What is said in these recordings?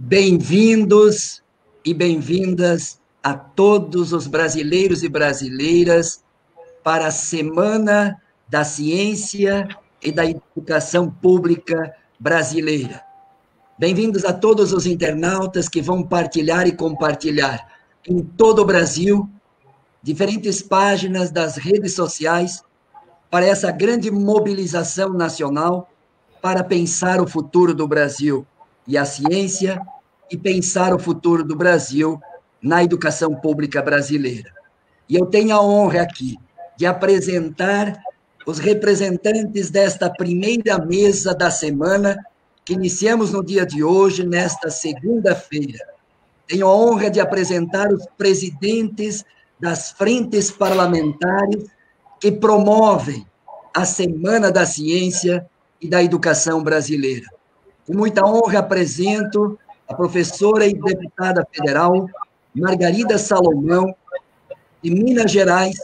Bem-vindos e bem-vindas a todos os brasileiros e brasileiras para a Semana da Ciência e da Educação Pública Brasileira. Bem-vindos a todos os internautas que vão partilhar e compartilhar em todo o Brasil diferentes páginas das redes sociais para essa grande mobilização nacional para pensar o futuro do Brasil e a ciência e pensar o futuro do Brasil na educação pública brasileira. E eu tenho a honra aqui de apresentar os representantes desta primeira mesa da semana, que iniciamos no dia de hoje, nesta segunda-feira. Tenho a honra de apresentar os presidentes das frentes parlamentares que promovem a Semana da Ciência e da Educação Brasileira. Com muita honra apresento a professora e deputada federal Margarida Salomão, de Minas Gerais,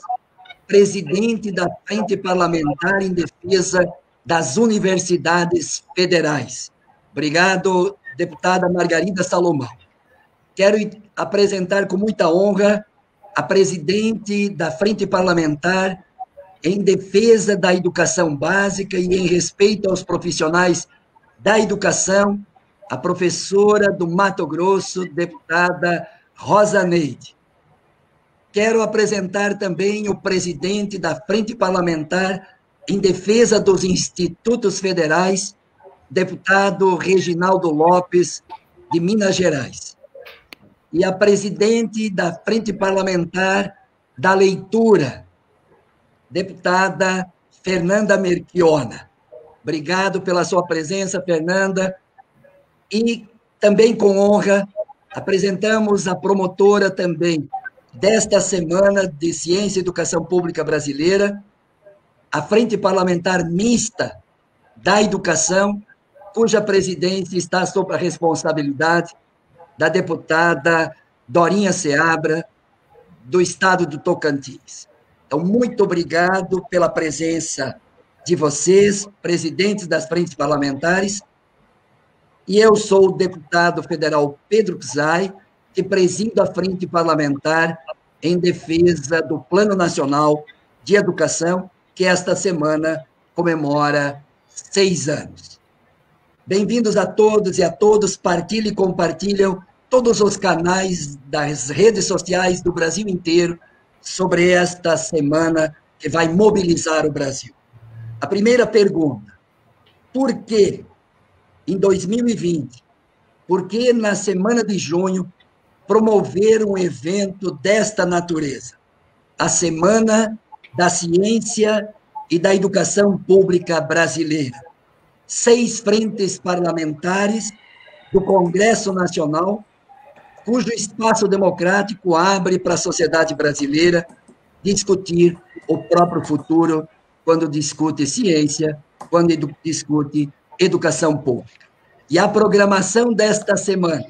presidente da Frente Parlamentar em Defesa das Universidades Federais. Obrigado, deputada Margarida Salomão. Quero apresentar com muita honra a presidente da Frente Parlamentar em Defesa da Educação Básica e em respeito aos profissionais da educação, a professora do Mato Grosso, deputada Rosa Neide. Quero apresentar também o presidente da Frente Parlamentar em Defesa dos Institutos Federais, deputado Reginaldo Lopes, de Minas Gerais. E a presidente da Frente Parlamentar da Leitura, deputada Fernanda Melchiona. Obrigado pela sua presença, Fernanda. E também com honra, apresentamos a promotora também desta Semana de Ciência e Educação Pública Brasileira, a Frente Parlamentar Mista da Educação, cuja presidência está sob a responsabilidade da deputada Dorinha Seabra, do estado do Tocantins. Então, muito obrigado pela presença de vocês, presidentes das frentes parlamentares. E eu sou o deputado federal Pedro Psai, que presido a Frente Parlamentar em defesa do Plano Nacional de Educação, que esta semana comemora 6 anos. Bem-vindos a todos e a todos, partilhem e compartilham todos os canais das redes sociais do Brasil inteiro sobre esta semana que vai mobilizar o Brasil. A primeira pergunta: por que, em 2020, por que na semana de junho promover um evento desta natureza? A Semana da Ciência e da Educação Pública Brasileira. 6 frentes parlamentares do Congresso Nacional, cujo espaço democrático abre para a sociedade brasileira discutir o próprio futuro quando discute ciência, quando discute educação pública. E a programação desta semana,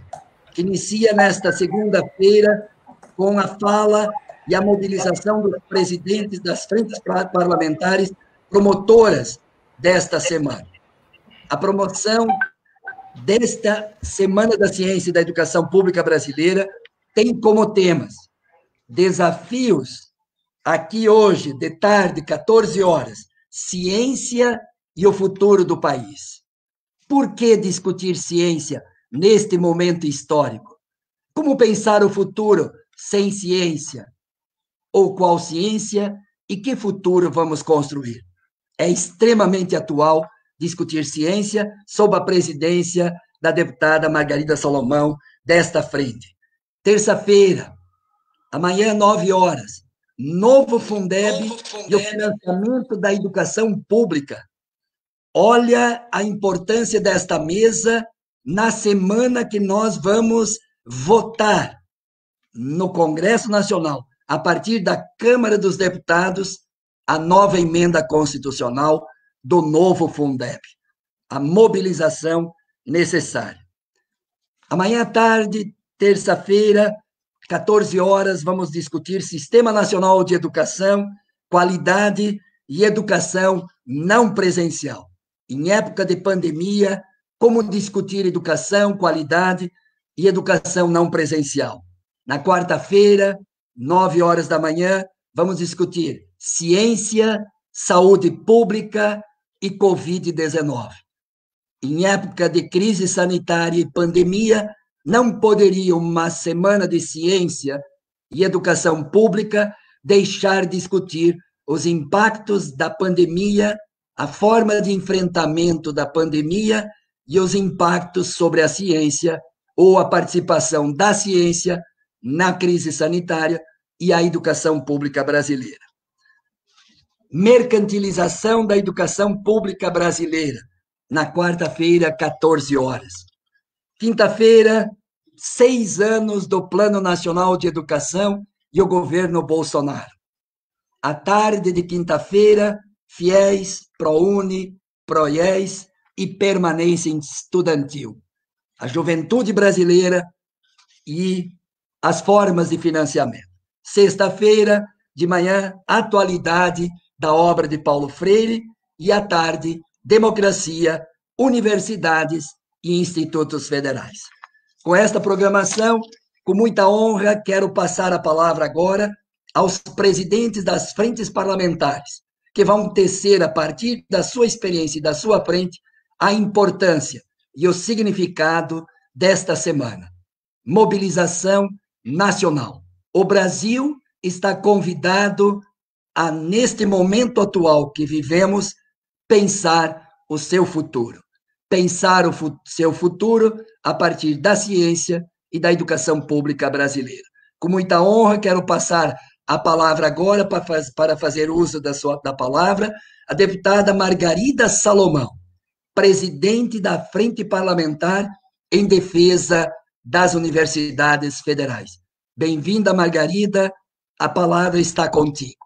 que inicia nesta segunda-feira com a fala e a mobilização dos presidentes das frentes parlamentares promotoras desta semana. A promoção desta Semana da Ciência e da Educação Pública Brasileira tem como temas desafios, aqui hoje, de tarde, 14 horas, ciência e o futuro do país. Por que discutir ciência neste momento histórico? Como pensar o futuro sem ciência? Ou qual ciência e que futuro vamos construir? É extremamente atual discutir ciência sob a presidência da deputada Margarida Salomão, desta frente. Terça-feira, amanhã, 9 horas, novo Fundeb e o financiamento da educação pública. Olha a importância desta mesa na semana que nós vamos votar no Congresso Nacional, a partir da Câmara dos Deputados, a nova emenda constitucional do novo Fundeb. A mobilização necessária. Amanhã à tarde, terça-feira, 14 horas, vamos discutir Sistema Nacional de Educação, qualidade e educação não presencial. Em época de pandemia, como discutir educação, qualidade e educação não presencial. Na quarta-feira, 9 horas da manhã, vamos discutir ciência, saúde pública e Covid-19. Em época de crise sanitária e pandemia, não poderia uma semana de ciência e educação pública deixar de discutir os impactos da pandemia, a forma de enfrentamento da pandemia e os impactos sobre a ciência ou a participação da ciência na crise sanitária e a educação pública brasileira. Mercantilização da educação pública brasileira, na quarta-feira, 14 horas. Quinta-feira, 6 anos do Plano Nacional de Educação e o governo Bolsonaro. À tarde de quinta-feira, FIES, ProUni, ProIES e permanência estudantil. A juventude brasileira e as formas de financiamento. Sexta-feira, de manhã, atualidade da obra de Paulo Freire e à tarde, democracia, universidades e institutos federais. Com esta programação, com muita honra, quero passar a palavra agora aos presidentes das frentes parlamentares, que vão tecer, a partir da sua experiência e da sua frente, a importância e o significado desta semana. Mobilização nacional. O Brasil está convidado a, neste momento atual que vivemos, pensar o seu futuro. Pensar o seu futuro a partir da ciência e da educação pública brasileira. Com muita honra, quero passar a palavra agora para fazer uso da palavra a deputada Margarida Salomão, presidente da Frente Parlamentar em Defesa das Universidades Federais. Bem-vinda, Margarida, a palavra está contigo.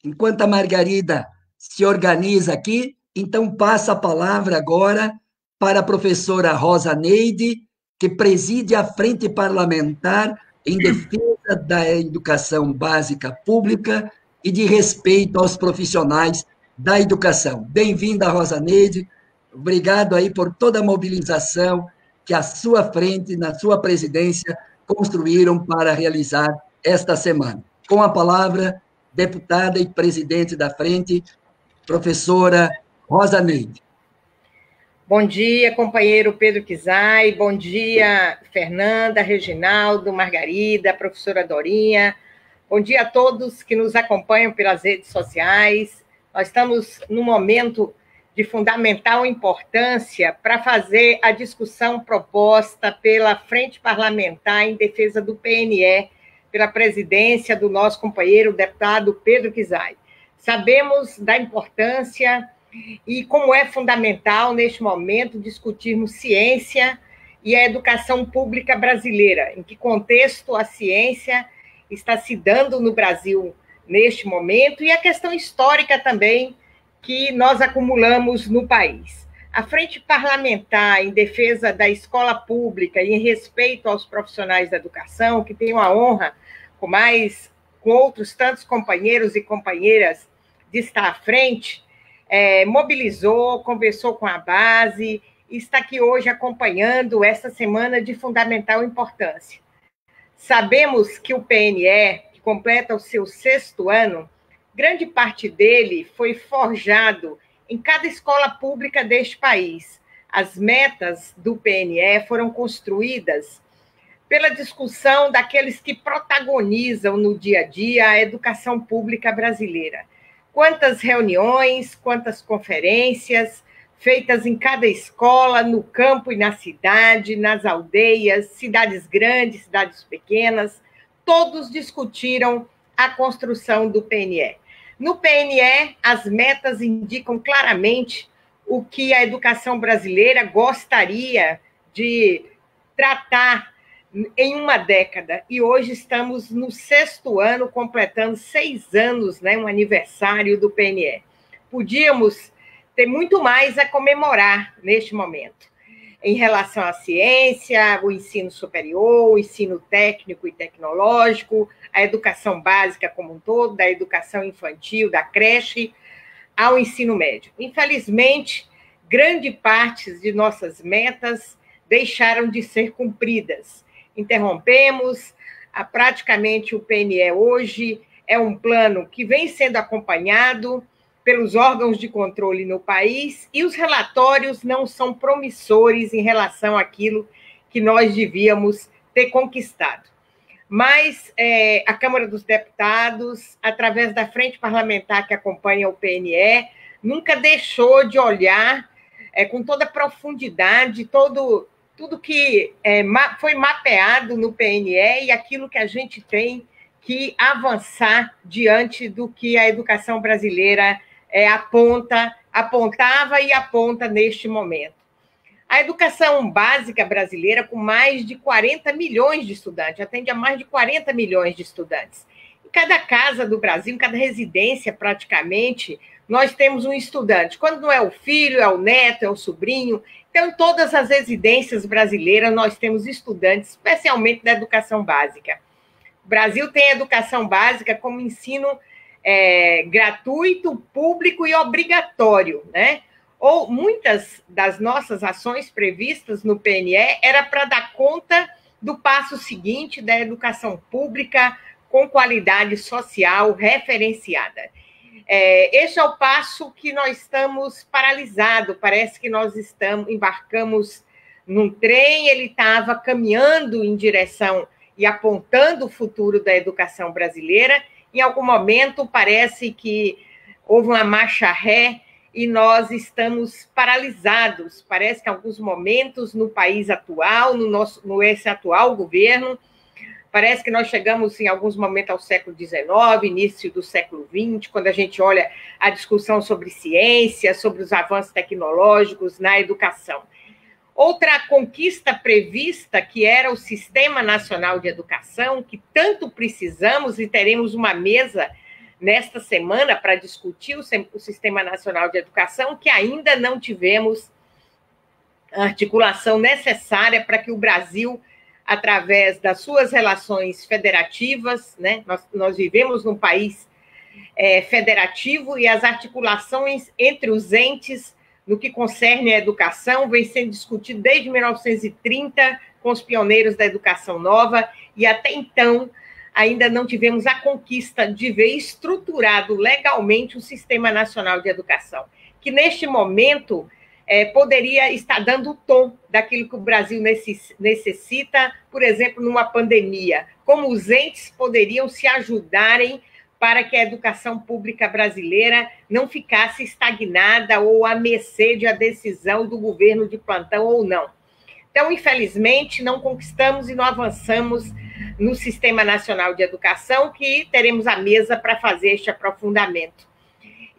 Enquanto a Margarida se organiza aqui, então passa a palavra agora para a professora Rosa Neide, que preside a Frente Parlamentar em Defesa da Educação Básica Pública e de respeito aos profissionais da educação. Bem-vinda, Rosa Neide. Obrigado aí por toda a mobilização que a sua frente, na sua presidência, construíram para realizar esta semana. Com a palavra, deputada e presidente da frente, professora Rosa Neide. Bom dia, companheiro Pedro Kizai, bom dia, Fernanda, Reginaldo, Margarida, professora Dorinha, bom dia a todos que nos acompanham pelas redes sociais. Nós estamos num momento de fundamental importância para fazer a discussão proposta pela Frente Parlamentar em Defesa do PNE, pela presidência do nosso companheiro deputado Pedro Kizai. Sabemos da importância e como é fundamental, neste momento, discutirmos ciência e a educação pública brasileira, em que contexto a ciência está se dando no Brasil neste momento, e a questão histórica também que nós acumulamos no país. A Frente Parlamentar em Defesa da Escola Pública e em respeito aos profissionais da educação, que tem a honra, com outros tantos companheiros e companheiras, de estar à frente, mobilizou, conversou com a base e está aqui hoje acompanhando essa semana de fundamental importância. Sabemos que o PNE, que completa o seu 6º ano, grande parte dele foi forjado em cada escola pública deste país. As metas do PNE foram construídas pela discussão daqueles que protagonizam no dia a dia a educação pública brasileira. Quantas reuniões, quantas conferências feitas em cada escola, no campo e na cidade, nas aldeias, cidades grandes, cidades pequenas, todos discutiram a construção do PNE. No PNE, as metas indicam claramente o que a educação brasileira gostaria de tratar em uma década, e hoje estamos no 6º ano, completando 6 anos, um aniversário do PNE. Podíamos ter muito mais a comemorar neste momento. em relação à ciência, o ensino superior, o ensino técnico e tecnológico, a educação básica como um todo, da educação infantil, da creche, ao ensino médio. Infelizmente, grande parte de nossas metas deixaram de ser cumpridas. Interrompemos, praticamente o PNE hoje é um plano que vem sendo acompanhado pelos órgãos de controle no país e os relatórios não são promissores em relação àquilo que nós devíamos ter conquistado. Mas a Câmara dos Deputados, através da frente parlamentar que acompanha o PNE, nunca deixou de olhar com toda a profundidade tudo que foi mapeado no PNE e aquilo que a gente tem que avançar diante do que a educação brasileira apontava e aponta neste momento. A educação básica brasileira, com mais de 40 milhões de estudantes, atende a mais de 40 milhões de estudantes. Em cada casa do Brasil, em cada residência, praticamente, nós temos um estudante. Quando não é o filho, é o neto, é o sobrinho. Então, em todas as residências brasileiras, nós temos estudantes, especialmente da educação básica. O Brasil tem a educação básica como ensino gratuito, público e obrigatório, né? Ou muitas das nossas ações previstas no PNE era para dar conta do passo seguinte da educação pública com qualidade social referenciada. Esse é o passo que nós estamos paralisados, parece que nós embarcamos num trem, ele estava caminhando em direção e apontando o futuro da educação brasileira. Em algum momento, parece que houve uma marcha ré e nós estamos paralisados. Parece que em alguns momentos, no país atual, esse atual governo, parece que nós chegamos, em alguns momentos, ao século XIX, início do século XX, quando a gente olha a discussão sobre ciência, sobre os avanços tecnológicos na educação. Outra conquista prevista, que era o Sistema Nacional de Educação, que tanto precisamos, e teremos uma mesa nesta semana para discutir o Sistema Nacional de Educação, que ainda não tivemos a articulação necessária para que o Brasil, através das suas relações federativas, né, nós vivemos num país federativo e as articulações entre os entes no que concerne à educação, vem sendo discutido desde 1930 com os pioneiros da educação nova, e até então ainda não tivemos a conquista de ver estruturado legalmente o Sistema Nacional de Educação, que neste momento poderia estar dando o tom daquilo que o Brasil necessita, por exemplo, numa pandemia, como os entes poderiam se ajudarem para que a educação pública brasileira não ficasse estagnada ou à mercê de a decisão do governo de plantão ou não. Então, infelizmente, não conquistamos e não avançamos no Sistema Nacional de Educação, que teremos a mesa para fazer este aprofundamento.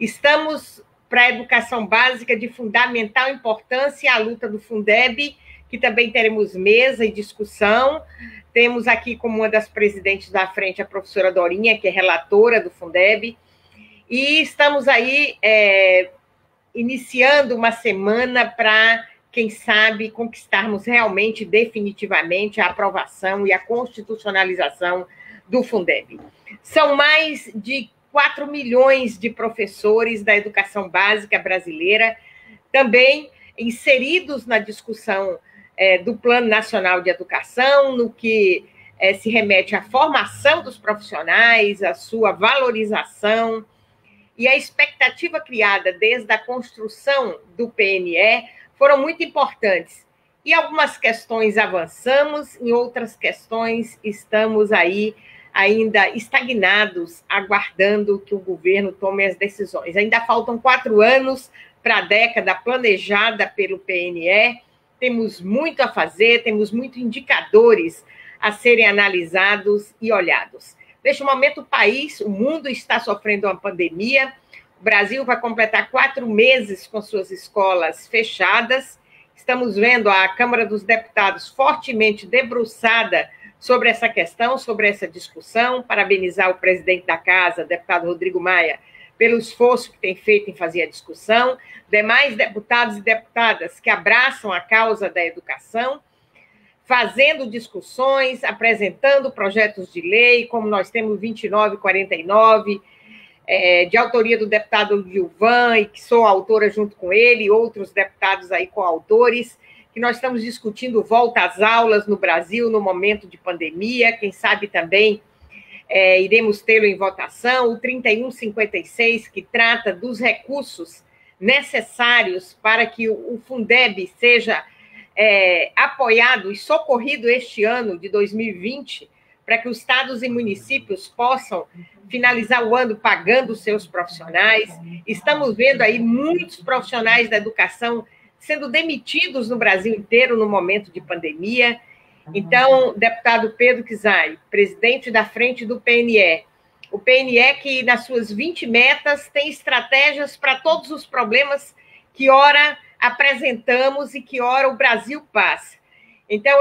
Estamos para a educação básica de fundamental importância a luta do Fundeb, que também teremos mesa e discussão. Temos aqui como uma das presidentes da frente a professora Dorinha, que é relatora do Fundeb, e estamos aí iniciando uma semana para, quem sabe, conquistarmos realmente, definitivamente, a aprovação e a constitucionalização do Fundeb. São mais de 4 milhões de professores da educação básica brasileira, também inseridos na discussão do Plano Nacional de Educação, no que se remete à formação dos profissionais, à sua valorização, e a expectativa criada desde a construção do PNE foram muito importantes. E algumas questões avançamos, em outras questões estamos aí ainda estagnados, aguardando que o governo tome as decisões. Ainda faltam 4 anos para a década planejada pelo PNE, temos muito a fazer, temos muitos indicadores a serem analisados e olhados. Neste momento, o mundo está sofrendo uma pandemia, o Brasil vai completar 4 meses com suas escolas fechadas, estamos vendo a Câmara dos Deputados fortemente debruçada sobre essa questão, sobre essa discussão, parabenizar o presidente da Casa, deputado Rodrigo Maia, pelo esforço que tem feito em fazer a discussão, demais deputados e deputadas que abraçam a causa da educação, fazendo discussões, apresentando projetos de lei, como nós temos 2949, de autoria do deputado Gilvan, e que sou autora junto com ele, e outros deputados aí coautores, que nós estamos discutindo volta às aulas no Brasil no momento de pandemia, quem sabe também iremos tê-lo em votação, o 3156, que trata dos recursos necessários para que o Fundeb seja apoiado e socorrido este ano de 2020, para que os estados e municípios possam finalizar o ano pagando os seus profissionais. Estamos vendo aí muitos profissionais da educação sendo demitidos no Brasil inteiro no momento de pandemia. Então, deputado Pedro Kizai, presidente da frente do PNE, o PNE que nas suas 20 metas tem estratégias para todos os problemas que ora apresentamos e que ora o Brasil passa. Então,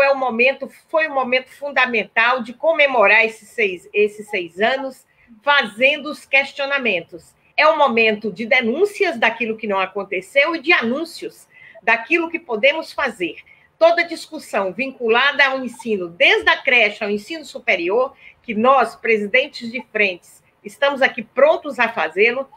foi um momento fundamental de comemorar esses seis anos, fazendo os questionamentos. É um momento de denúncias daquilo que não aconteceu e de anúncios daquilo que podemos fazer. Toda discussão vinculada ao ensino, desde a creche ao ensino superior, que nós, presidentes de frentes, estamos aqui prontos a fazê-lo.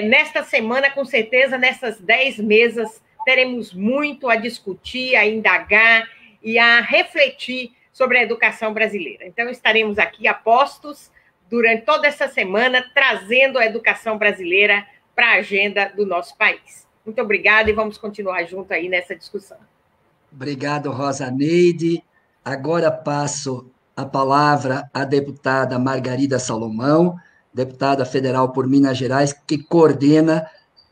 Nesta semana, com certeza, nessas 10 mesas, teremos muito a discutir, a indagar e a refletir sobre a educação brasileira. Então, estaremos aqui a postos durante toda essa semana, trazendo a educação brasileira para a agenda do nosso país. Muito obrigada e vamos continuar junto aí nessa discussão. Obrigado, Rosa Neide. Agora passo a palavra à deputada Margarida Salomão, deputada federal por Minas Gerais, que coordena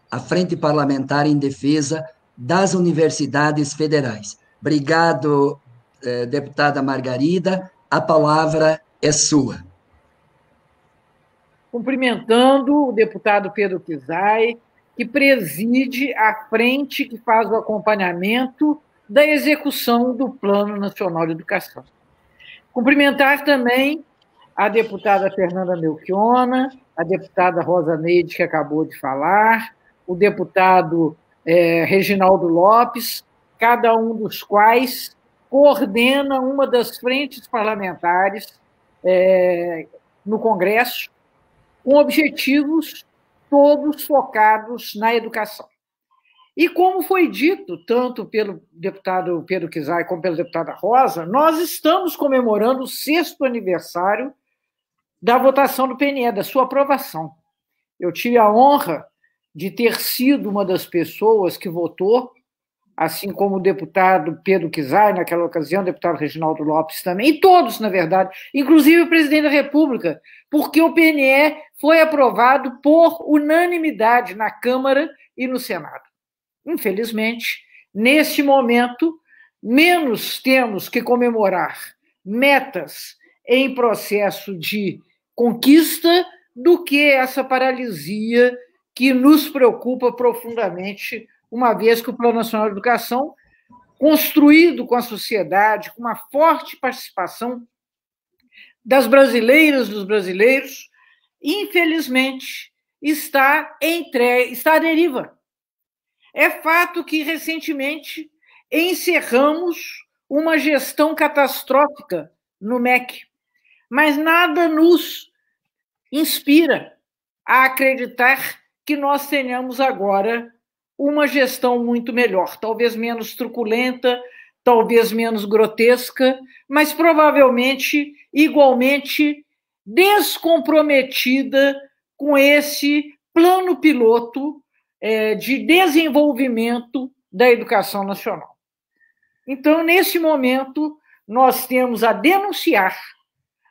a Frente Parlamentar em Defesa das Universidades Federais. Obrigado, deputada Margarida. A palavra é sua. Cumprimentando o deputado Pedro Kizai, que preside a frente que faz o acompanhamento da execução do Plano Nacional de Educação. Cumprimentar também a deputada Fernanda Melchiona, a deputada Rosa Neide, que acabou de falar, o deputado Reginaldo Lopes, cada um dos quais coordena uma das frentes parlamentares no Congresso, com objetivos todos focados na educação. E como foi dito, tanto pelo deputado Pedro Kizai como pela deputada Rosa, nós estamos comemorando o 6º aniversário da votação do PNE, da sua aprovação. Eu tive a honra de ter sido uma das pessoas que votou, assim como o deputado Pedro Kizai, naquela ocasião, o deputado Reginaldo Lopes também, e todos, na verdade, inclusive o presidente da República, porque o PNE foi aprovado por unanimidade na Câmara e no Senado. Infelizmente, neste momento, menos temos que comemorar metas em processo de conquista do que essa paralisia que nos preocupa profundamente, uma vez que o Plano Nacional de Educação, construído com a sociedade, com uma forte participação das brasileiras, dos brasileiros, infelizmente, está à deriva. É fato que, recentemente, encerramos uma gestão catastrófica no MEC, mas nada nos inspira a acreditar que nós tenhamos agora uma gestão muito melhor, talvez menos truculenta, talvez menos grotesca, mas provavelmente igualmente descomprometida com esse plano piloto de desenvolvimento da educação nacional. Então, nesse momento, nós temos a denunciar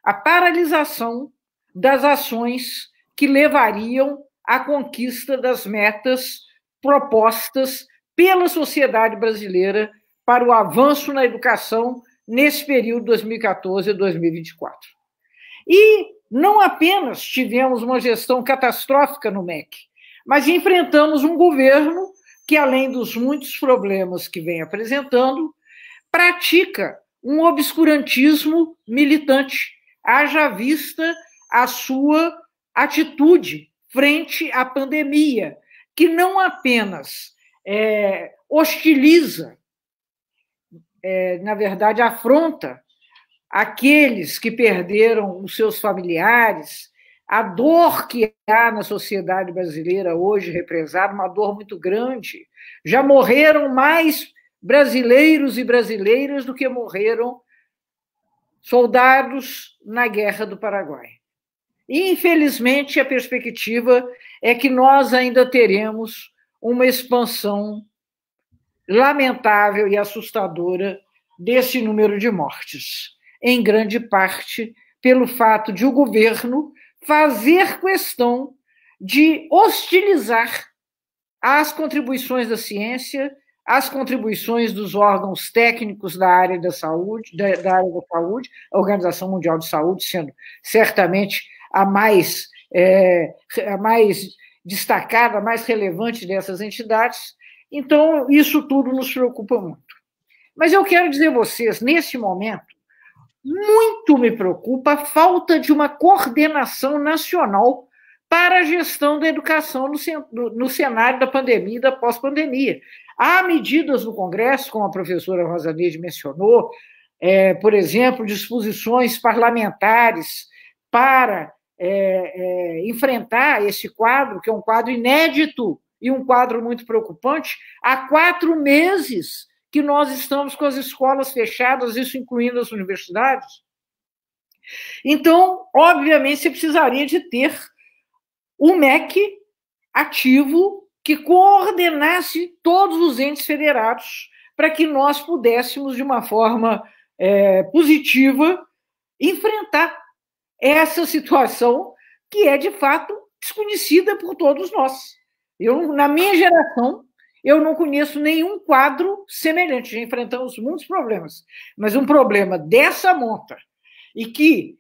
a paralisação das ações que levariam à conquista das metas propostas pela sociedade brasileira para o avanço na educação nesse período 2014 a 2024. E não apenas tivemos uma gestão catastrófica no MEC, mas enfrentamos um governo que, além dos muitos problemas que vem apresentando, pratica um obscurantismo militante, haja vista a sua atitude frente à pandemia, que não apenas hostiliza, na verdade, afronta aqueles que perderam os seus familiares, a dor que há na sociedade brasileira hoje represada, uma dor muito grande. Já morreram mais brasileiros e brasileiras do que morreram soldados na Guerra do Paraguai. Infelizmente, a perspectiva é que nós ainda teremos uma expansão lamentável e assustadora desse número de mortes, em grande parte pelo fato de o governo fazer questão de hostilizar as contribuições da ciência, as contribuições dos órgãos técnicos da área da saúde, a Organização Mundial de Saúde sendo certamente a mais destacada, a mais relevante dessas entidades. Então, isso tudo nos preocupa muito. Mas eu quero dizer a vocês, nesse momento, muito me preocupa a falta de uma coordenação nacional para a gestão da educação no cenário da pandemia e da pós-pandemia. Há medidas no Congresso, como a professora Rosa Neide mencionou, por exemplo, disposições parlamentares para enfrentar esse quadro, que é um quadro inédito e um quadro muito preocupante. Há 4 meses que nós estamos com as escolas fechadas, isso incluindo as universidades. Então, obviamente, você precisaria de ter um MEC ativo que coordenasse todos os entes federados para que nós pudéssemos, de uma forma positiva, enfrentar essa situação que é, de fato, desconhecida por todos nós. Na minha geração, eu não conheço nenhum quadro semelhante. Já enfrentamos muitos problemas, mas um problema dessa monta e que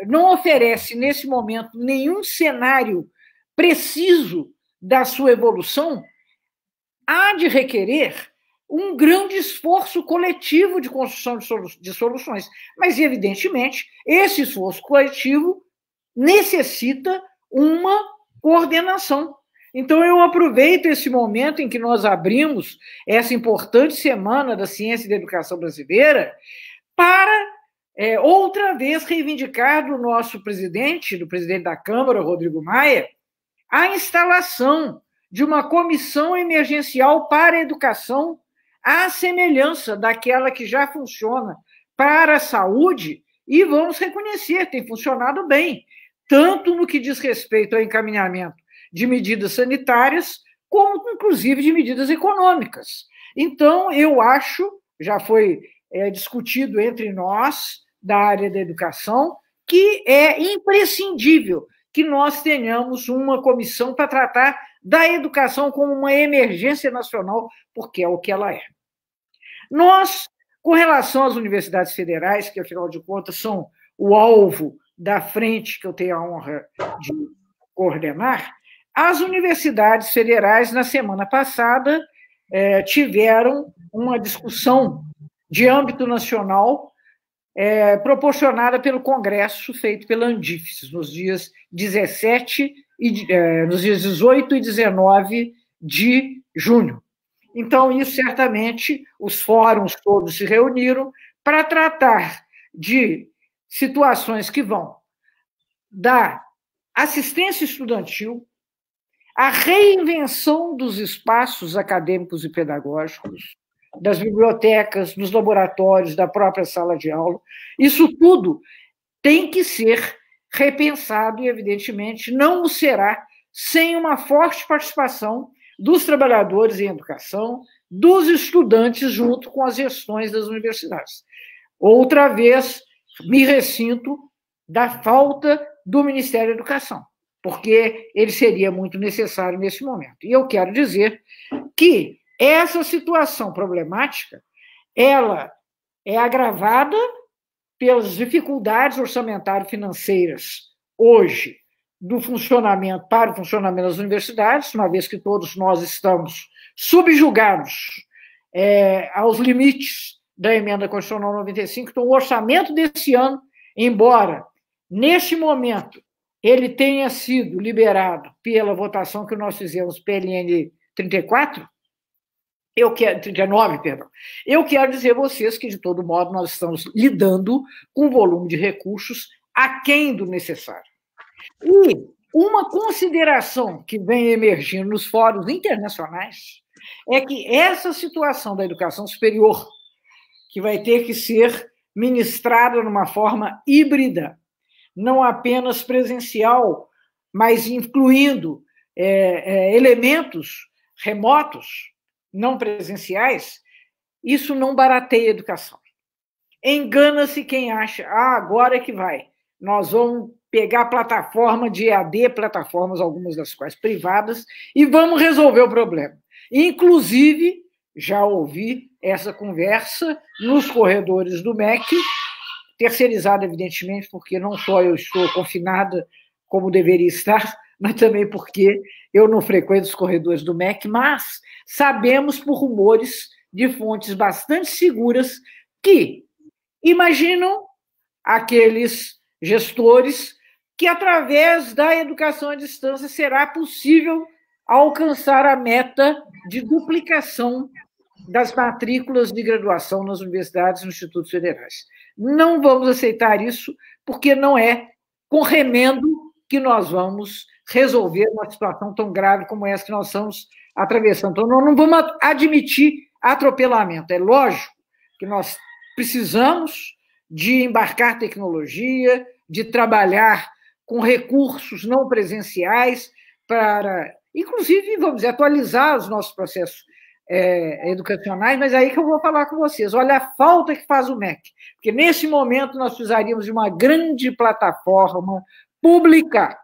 não oferece, nesse momento, nenhum cenário preciso da sua evolução, há de requerer um grande esforço coletivo de construção de soluções. Mas, evidentemente, esse esforço coletivo necessita uma coordenação. Então, eu aproveito esse momento em que nós abrimos essa importante Semana da Ciência e da Educação Brasileira para, outra vez, reivindicar do nosso presidente, do presidente da Câmara, Rodrigo Maia, a instalação de uma comissão emergencial para a educação, à semelhança daquela que já funciona para a saúde, e vamos reconhecer, tem funcionado bem, tanto no que diz respeito ao encaminhamento de medidas sanitárias, como, inclusive, de medidas econômicas. Então, eu acho, já foi discutido entre nós, da área da educação, que é imprescindível que nós tenhamos uma comissão para tratar da educação como uma emergência nacional, porque é o que ela é. Nós, com relação às universidades federais, que, afinal de contas, são o alvo da frente que eu tenho a honra de coordenar, as universidades federais, na semana passada, tiveram uma discussão de âmbito nacional proporcionada pelo Congresso, feito pela Andifes, nos dias 18 e 19 de junho. Então, isso, certamente, os fóruns todos se reuniram para tratar de situações que vão da assistência estudantil, a reinvenção dos espaços acadêmicos e pedagógicos, das bibliotecas, dos laboratórios, da própria sala de aula. Isso tudo tem que ser repensado e, evidentemente, não o será sem uma forte participação dos trabalhadores em educação, dos estudantes, junto com as gestões das universidades. Outra vez, me ressinto da falta do Ministério da Educação, porque ele seria muito necessário nesse momento. E eu quero dizer que essa situação problemática, ela é agravada pelas dificuldades orçamentário-financeiras hoje para o funcionamento das universidades, uma vez que todos nós estamos subjugados aos limites da Emenda Constitucional 95. Então, o orçamento desse ano, embora, neste momento, ele tenha sido liberado pela votação que nós fizemos PLN 34, 39, perdão. Eu quero dizer a vocês que, de todo modo, nós estamos lidando com um volume de recursos aquém do necessário. E uma consideração que vem emergindo nos fóruns internacionais é que essa situação da educação superior, que vai ter que ser ministrada numa forma híbrida, não apenas presencial, mas incluindo elementos remotos, não presenciais, isso não barateia a educação. Engana-se quem acha, agora é que vai. Nós vamos pegar a plataforma de EAD, plataformas, algumas das quais privadas, e vamos resolver o problema. Inclusive, já ouvi essa conversa nos corredores do MEC, terceirizada, evidentemente, porque não só eu estou confinada como deveria estar, mas também porque eu não frequento os corredores do MEC, mas sabemos por rumores de fontes bastante seguras que imaginam aqueles gestores que, através da educação à distância, será possível alcançar a meta de duplicação das matrículas de graduação nas universidades e nos institutos federais. Não vamos aceitar isso, porque não é com remendo que nós vamos resolver uma situação tão grave como essa que nós estamos atravessando. Então, nós não vamos admitir atropelamento. É lógico que nós precisamos de embarcar tecnologia, de trabalhar com recursos não presenciais para, inclusive, vamos dizer, atualizar os nossos processos educacionais, mas aí que eu vou falar com vocês. Olha a falta que faz o MEC, porque nesse momento nós precisaríamos de uma grande plataforma pública,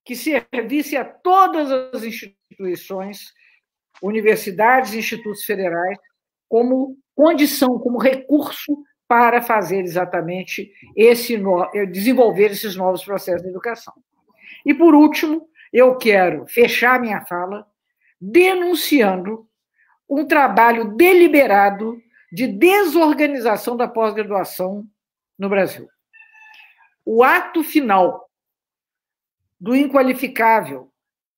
que servisse a todas as instituições, universidades e institutos federais, como condição, como recurso para fazer exatamente desenvolver esses novos processos de educação. E, por último, eu quero fechar minha fala denunciando um trabalho deliberado de desorganização da pós-graduação no Brasil. O ato final do inqualificável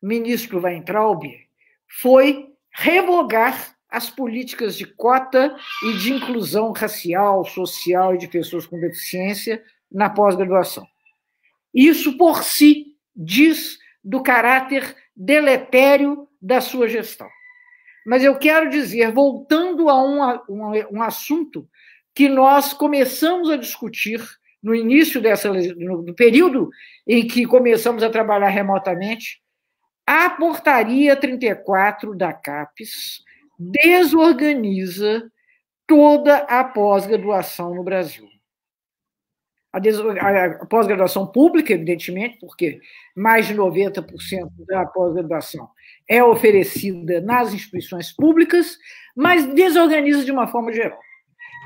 ministro Weintraub foi revogar as políticas de cota e de inclusão racial, social e de pessoas com deficiência na pós-graduação. Isso, por si, diz do caráter deletério da sua gestão. Mas eu quero dizer, voltando a um assunto que nós começamos a discutir no início no período em que começamos a trabalhar remotamente, a portaria 34 da CAPES desorganiza toda a pós-graduação no Brasil. A pós-graduação pública, evidentemente, porque mais de 90% da pós-graduação é oferecida nas instituições públicas, mas desorganiza de uma forma geral,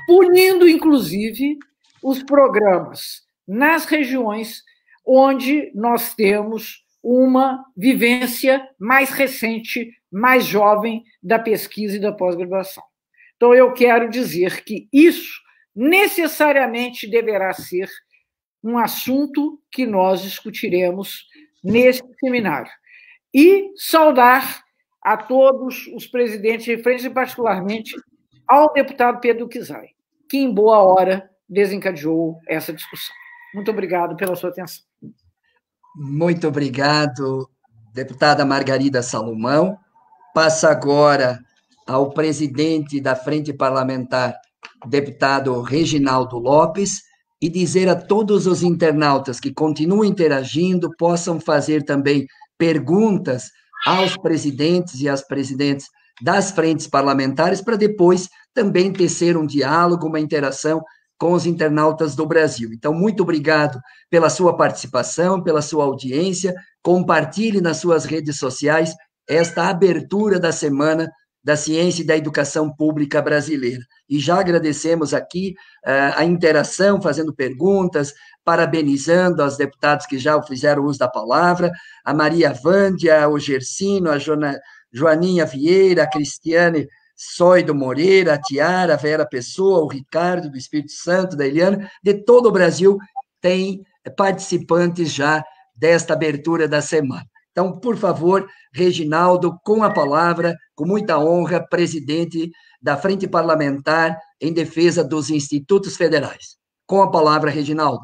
punindo, inclusive, os programas nas regiões onde nós temos uma vivência mais recente, mais jovem da pesquisa e da pós-graduação. Então, eu quero dizer que isso necessariamente deverá ser um assunto que nós discutiremos nesse seminário. E saudar a todos os presidentes de frente, e particularmente ao deputado Pedro Kizai, que em boa hora desencadeou essa discussão. Muito obrigado pela sua atenção. Muito obrigado, deputada Margarida Salomão. Passa agora ao presidente da Frente Parlamentar, deputado Reginaldo Lopes, e dizer a todos os internautas que continuem interagindo, possam fazer também perguntas aos presidentes e às presidentes das frentes parlamentares, para depois também tecer um diálogo, uma interação com os internautas do Brasil. Então, muito obrigado pela sua participação, pela sua audiência. Compartilhe nas suas redes sociais esta abertura da Semana da Ciência e da Educação Pública Brasileira. E já agradecemos aqui a interação, fazendo perguntas, parabenizando aos deputados que já fizeram uso da palavra, a Maria Vândia, o Gersino, a Joaninha Vieira, a Cristiane Soido Moreira, a Tiara, a Vera Pessoa, o Ricardo do Espírito Santo, da Eliana, de todo o Brasil, tem participantes já desta abertura da semana. Então, por favor, Reginaldo, com a palavra, com muita honra, presidente da Frente Parlamentar em Defesa dos Institutos Federais. Com a palavra, Reginaldo.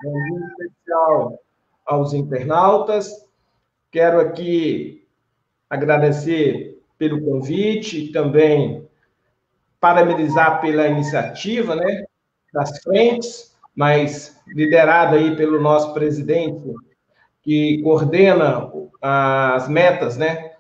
Bom dia especial aos internautas. Quero aqui agradecer pelo convite e também parabenizar pela iniciativa, né, das frentes, mas liderada aí pelo nosso presidente, que coordena as metas, né,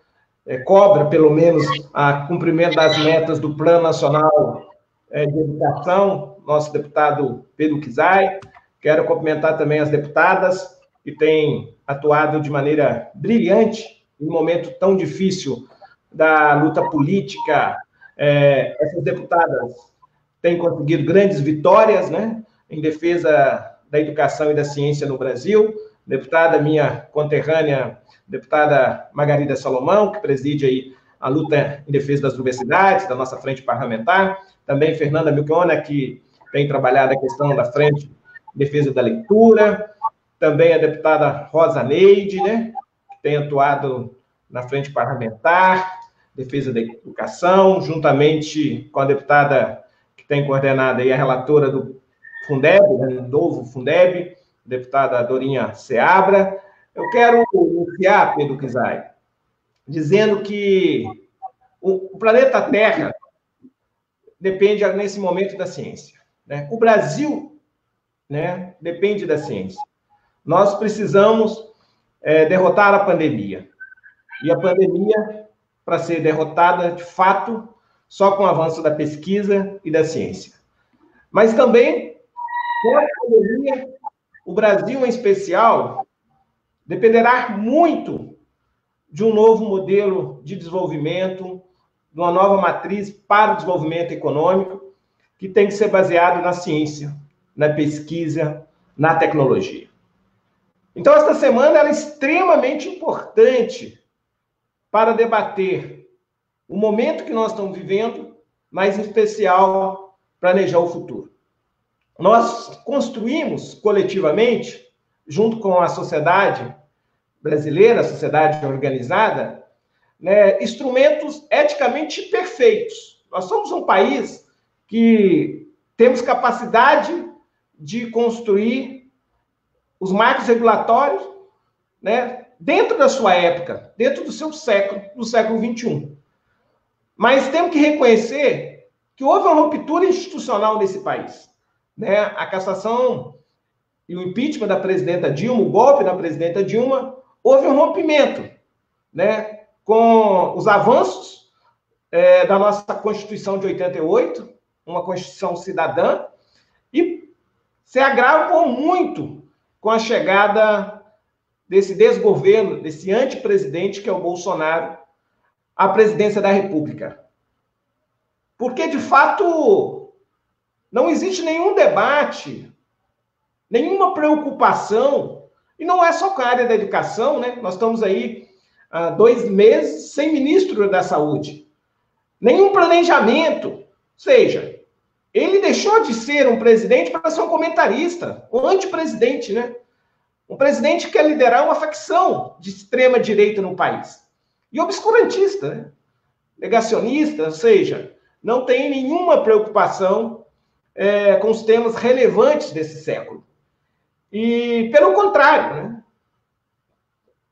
cobra pelo menos o cumprimento das metas do Plano Nacional de Educação, nosso deputado Pedro Kizai. Quero cumprimentar também as deputadas que têm atuado de maneira brilhante em um momento tão difícil da luta política. Essas deputadas têm conseguido grandes vitórias, né, em defesa da educação e da ciência no Brasil. Deputada minha conterrânea, deputada Margarida Salomão, que preside aí a luta em defesa das universidades, da nossa frente parlamentar. Também Fernanda Milchiona, que tem trabalhado a questão da frente em defesa da leitura. Também a deputada Rosa Neide, né, que tem atuado na frente parlamentar, defesa da educação, juntamente com a deputada que tem coordenado aí a relatora do Fundeb, né, novo Fundeb, deputada Dorinha Seabra. Eu quero iniciar, Pedro Kizai, dizendo que o planeta Terra depende, nesse momento, da ciência, né? O Brasil, né, depende da ciência. Nós precisamos derrotar a pandemia. E a pandemia, para ser derrotada, de fato, só com o avanço da pesquisa e da ciência. Mas também, com a pandemia, o Brasil, em especial, dependerá muito de um novo modelo de desenvolvimento, de uma nova matriz para o desenvolvimento econômico, que tem que ser baseado na ciência, na pesquisa, na tecnologia. Então, esta semana ela é extremamente importante para debater o momento que nós estamos vivendo, mas, em especial, planejar o futuro. Nós construímos coletivamente, junto com a sociedade brasileira, a sociedade organizada, né, instrumentos eticamente perfeitos. Nós somos um país que temos capacidade de construir os marcos regulatórios, né, dentro da sua época, dentro do seu século, do século XXI. Mas temos que reconhecer que houve uma ruptura institucional nesse país, né? A cassação e o impeachment da presidenta Dilma, o golpe da presidenta Dilma, houve um rompimento, né, com os avanços da nossa Constituição de 88, uma Constituição cidadã, e se agravou muito com a chegada desse desgoverno, desse antipresidente que é o Bolsonaro, à presidência da República. Porque, de fato, não existe nenhum debate, nenhuma preocupação, e não é só com a área da educação, né? Nós estamos aí há 2 meses sem ministro da Saúde. Nenhum planejamento. Ou seja, ele deixou de ser um presidente para ser um comentarista, um antipresidente, né? Um presidente que quer liderar uma facção de extrema-direita no país. E obscurantista, né? Negacionista, ou seja, não tem nenhuma preocupação com os temas relevantes desse século. E, pelo contrário, né?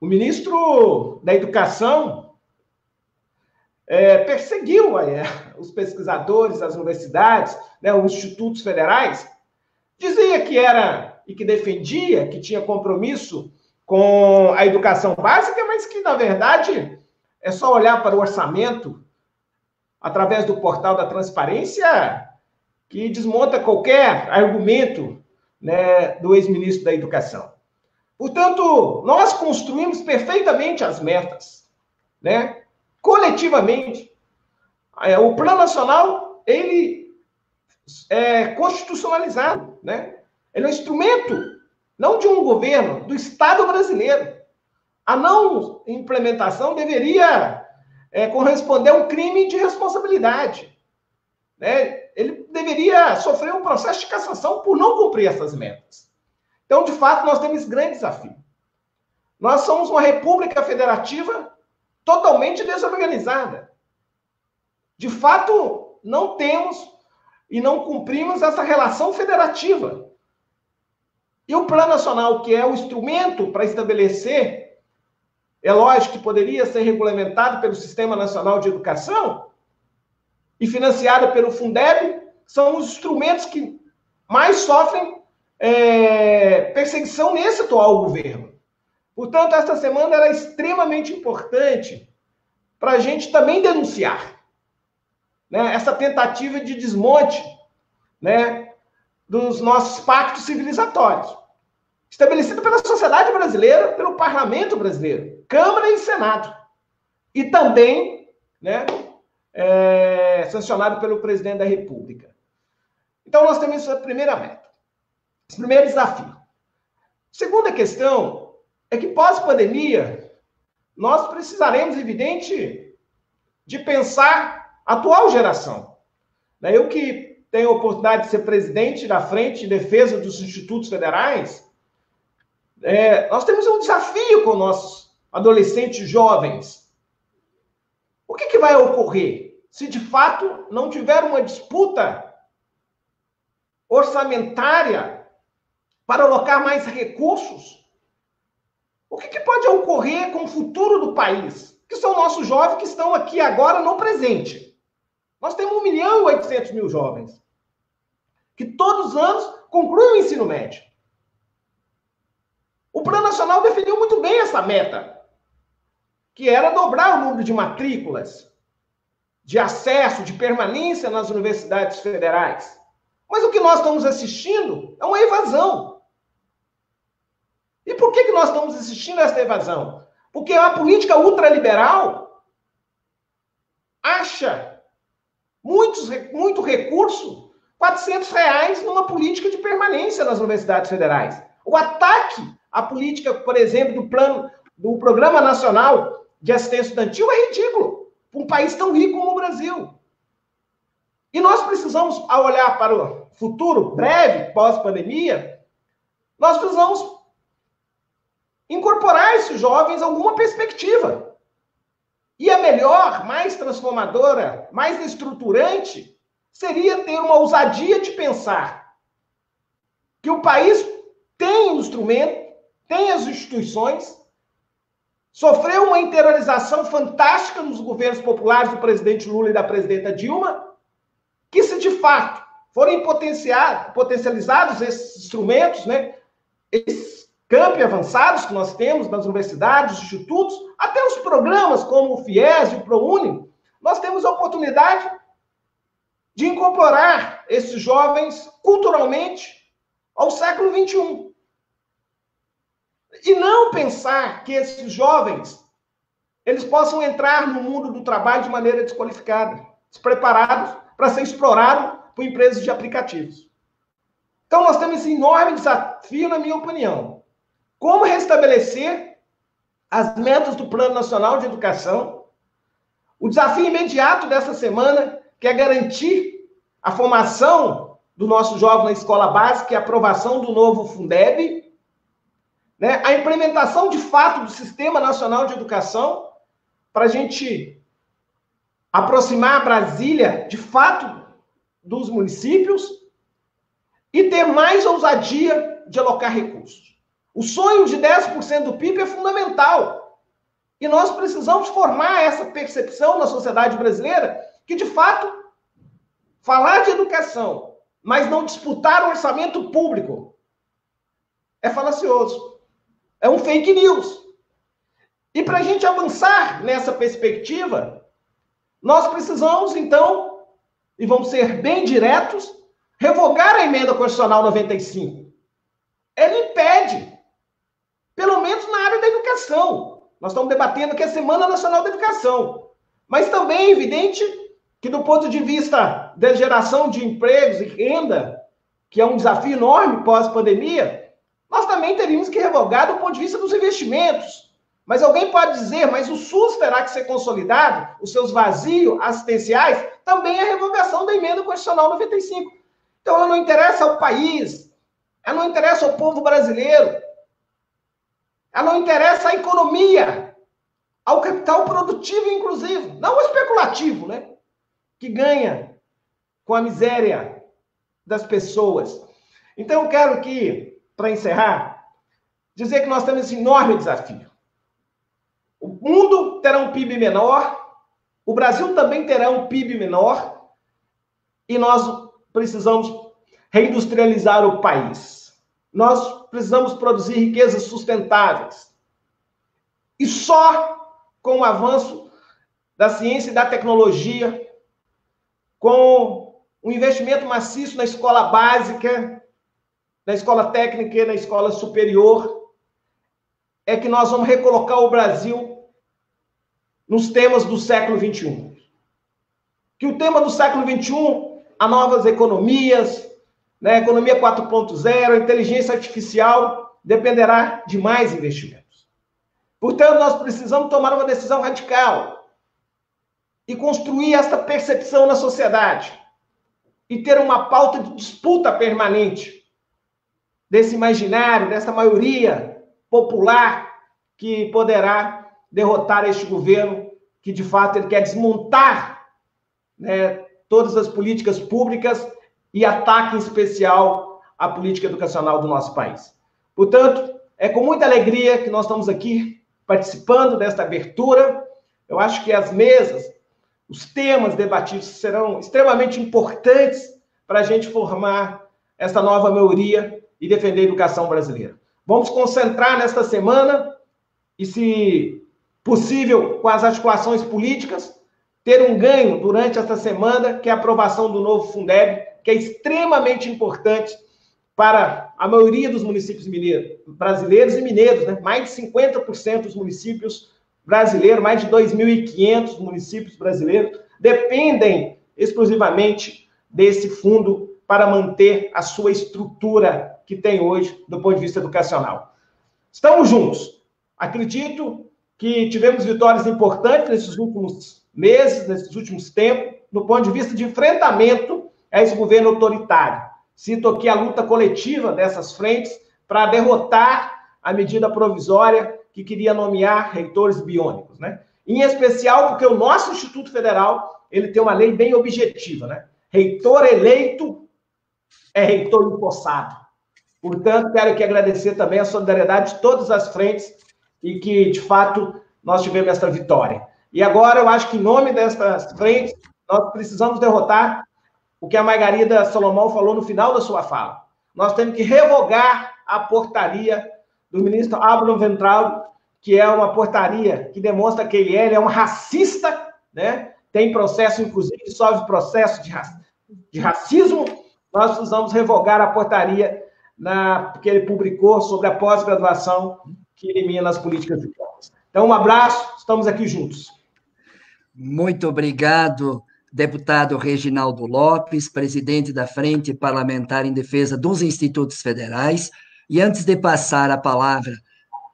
O ministro da Educação perseguiu os pesquisadores, as universidades, né, os institutos federais, dizia que era e que defendia, que tinha compromisso com a educação básica, mas que, na verdade, é só olhar para o orçamento através do portal da transparência que desmonta qualquer argumento, né, do ex-ministro da Educação. Portanto, nós construímos perfeitamente as metas, né, coletivamente. O Plano Nacional, ele é constitucionalizado, né? Ele é um instrumento, não de um governo, do Estado brasileiro. A não implementação deveria corresponder a um crime de responsabilidade, né? Ele poderia sofrer um processo de cassação por não cumprir essas metas. Então, de fato, nós temos esse grande desafio. Nós somos uma república federativa totalmente desorganizada. De fato, não temos e não cumprimos essa relação federativa. E o Plano Nacional, que é o instrumento para estabelecer, é lógico que poderia ser regulamentado pelo Sistema Nacional de Educação e financiado pelo Fundeb, são os instrumentos que mais sofrem perseguição nesse atual governo. Portanto, esta semana era extremamente importante para a gente também denunciar, né, essa tentativa de desmonte, né, dos nossos pactos civilizatórios, estabelecido pela sociedade brasileira, pelo parlamento brasileiro, Câmara e Senado, e também, né, sancionado pelo presidente da República. Então, nós temos essa primeira meta, esse primeiro desafio. Segunda questão é que, pós-pandemia, nós precisaremos, evidente, de pensar a atual geração. Eu que tenho a oportunidade de ser presidente da Frente de Defesa dos Institutos Federais, nós temos um desafio com nossos adolescentes jovens. O que vai ocorrer se, de fato, não tiver uma disputa orçamentária para alocar mais recursos? O que pode ocorrer com o futuro do país? Que são nossos jovens que estão aqui agora no presente. Nós temos 1.800.000 jovens que todos os anos concluem o ensino médio. O Plano Nacional definiu muito bem essa meta, que era dobrar o número de matrículas, de acesso, de permanência nas universidades federais. Mas o que nós estamos assistindo é uma evasão. E por que nós estamos assistindo a essa evasão? Porque a política ultraliberal acha muito recurso, R$400 numa política de permanência nas universidades federais. O ataque à política, por exemplo, do Programa Nacional de Assistência Estudantil é ridículo para um país tão rico como o Brasil. E nós precisamos, ao olhar para o futuro breve, pós-pandemia, nós precisamos incorporar esses jovens a alguma perspectiva. E a melhor, mais transformadora, mais estruturante, seria ter uma ousadia de pensar que o país tem o instrumento, tem as instituições, sofreu uma interiorização fantástica nos governos populares do presidente Lula e da presidenta Dilma, que se de fato forem potencializados esses instrumentos, né, esses campi avançados que nós temos nas universidades, institutos, até os programas como o FIES e o ProUni, nós temos a oportunidade de incorporar esses jovens culturalmente ao século XXI. E não pensar que esses jovens eles possam entrar no mundo do trabalho de maneira desqualificada, despreparados para ser explorados por empresas de aplicativos. Então, nós temos esse enorme desafio, na minha opinião. Como restabelecer as metas do Plano Nacional de Educação? O desafio imediato dessa semana, que é garantir a formação do nosso jovem na escola básica e a aprovação do novo Fundeb, né? A implementação, de fato, do Sistema Nacional de Educação, para a gente aproximar Brasília, de fato, dos municípios e ter mais ousadia de alocar recursos. O sonho de 10% do PIB é fundamental. E nós precisamos formar essa percepção na sociedade brasileira que, de fato, falar de educação, mas não disputar o orçamento público, é falacioso. É um fake news. E para a gente avançar nessa perspectiva, nós precisamos, então, e vamos ser bem diretos, revogar a emenda constitucional 95. Ela impede, pelo menos na área da educação. Nós estamos debatendo aqui a Semana Nacional da Educação. Mas também é evidente que, do ponto de vista da geração de empregos e renda, que é um desafio enorme pós-pandemia, nós também teríamos que revogar do ponto de vista dos investimentos. Mas alguém pode dizer, mas o SUS terá que ser consolidado, os seus vazios assistenciais, também é a revogação da emenda constitucional 95. Então, ela não interessa ao país, ela não interessa ao povo brasileiro, ela não interessa à economia, ao capital produtivo, inclusive, não ao especulativo, né? Que ganha com a miséria das pessoas. Então, eu quero aqui, para encerrar, dizer que nós temos esse enorme desafio. O mundo terá um PIB menor, o Brasil também terá um PIB menor, e nós precisamos reindustrializar o país. Nós precisamos produzir riquezas sustentáveis. E só com o avanço da ciência e da tecnologia, com o investimento maciço na escola básica, na escola técnica e na escola superior, é que nós vamos recolocar o Brasil nos temas do século XXI. Que o tema do século XXI, as novas economias, né, economia 4.0, a inteligência artificial, dependerá de mais investimentos. Portanto, nós precisamos tomar uma decisão radical e construir esta percepção na sociedade e ter uma pauta de disputa permanente desse imaginário, dessa maioria popular que poderá derrotar este governo, que de fato ele quer desmontar, né, todas as políticas públicas e ataque em especial à política educacional do nosso país. Portanto, é com muita alegria que nós estamos aqui participando desta abertura. Eu acho que as mesas, os temas debatidos serão extremamente importantes para a gente formar essa nova maioria e defender a educação brasileira. Vamos concentrar nesta semana e, se possível, com as articulações políticas, ter um ganho durante esta semana, que é a aprovação do novo Fundeb, que é extremamente importante para a maioria dos municípios brasileiros e mineiros, né? Mais de 50% dos municípios brasileiros, mais de 2.500 municípios brasileiros, dependem exclusivamente desse fundo para manter a sua estrutura que tem hoje do ponto de vista educacional. Estamos juntos. Acredito que tivemos vitórias importantes nesses últimos meses, nesses últimos tempos, no ponto de vista de enfrentamento a esse governo autoritário. Cito aqui a luta coletiva dessas frentes para derrotar a medida provisória que queria nomear reitores biônicos, né? Em especial porque o nosso Instituto Federal, ele tem uma lei bem objetiva, né? Reitor eleito é reitor empossado. Portanto, quero aqui agradecer também a solidariedade de todas as frentes e que, de fato, nós tivemos essa vitória. E agora, eu acho que, em nome dessas frentes, nós precisamos derrotar o que a Margarida Salomão falou no final da sua fala. Nós temos que revogar a portaria do ministro Abraham Weintraub, que é uma portaria que demonstra que ele é um racista, né? Tem processo, inclusive, sofre processo de racismo. Nós precisamos revogar a portaria que ele publicou sobre a pós-graduação que elimina as políticas de cotas. Então, um abraço, estamos aqui juntos. Muito obrigado, deputado Reginaldo Lopes, presidente da Frente Parlamentar em Defesa dos Institutos Federais. E antes de passar a palavra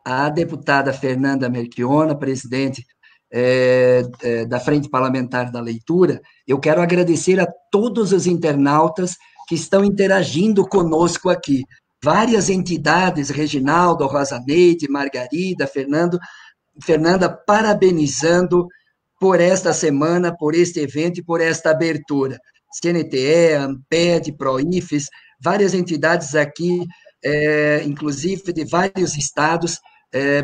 à deputada Fernanda Melchiona, presidente da Frente Parlamentar da Leitura, eu quero agradecer a todos os internautas que estão interagindo conosco aqui. Várias entidades, Reginaldo, Rosaneide, Margarida, Fernanda, parabenizando por esta semana, por este evento e por esta abertura. CNTE, AMPED, PROIFES, várias entidades aqui, inclusive de vários estados,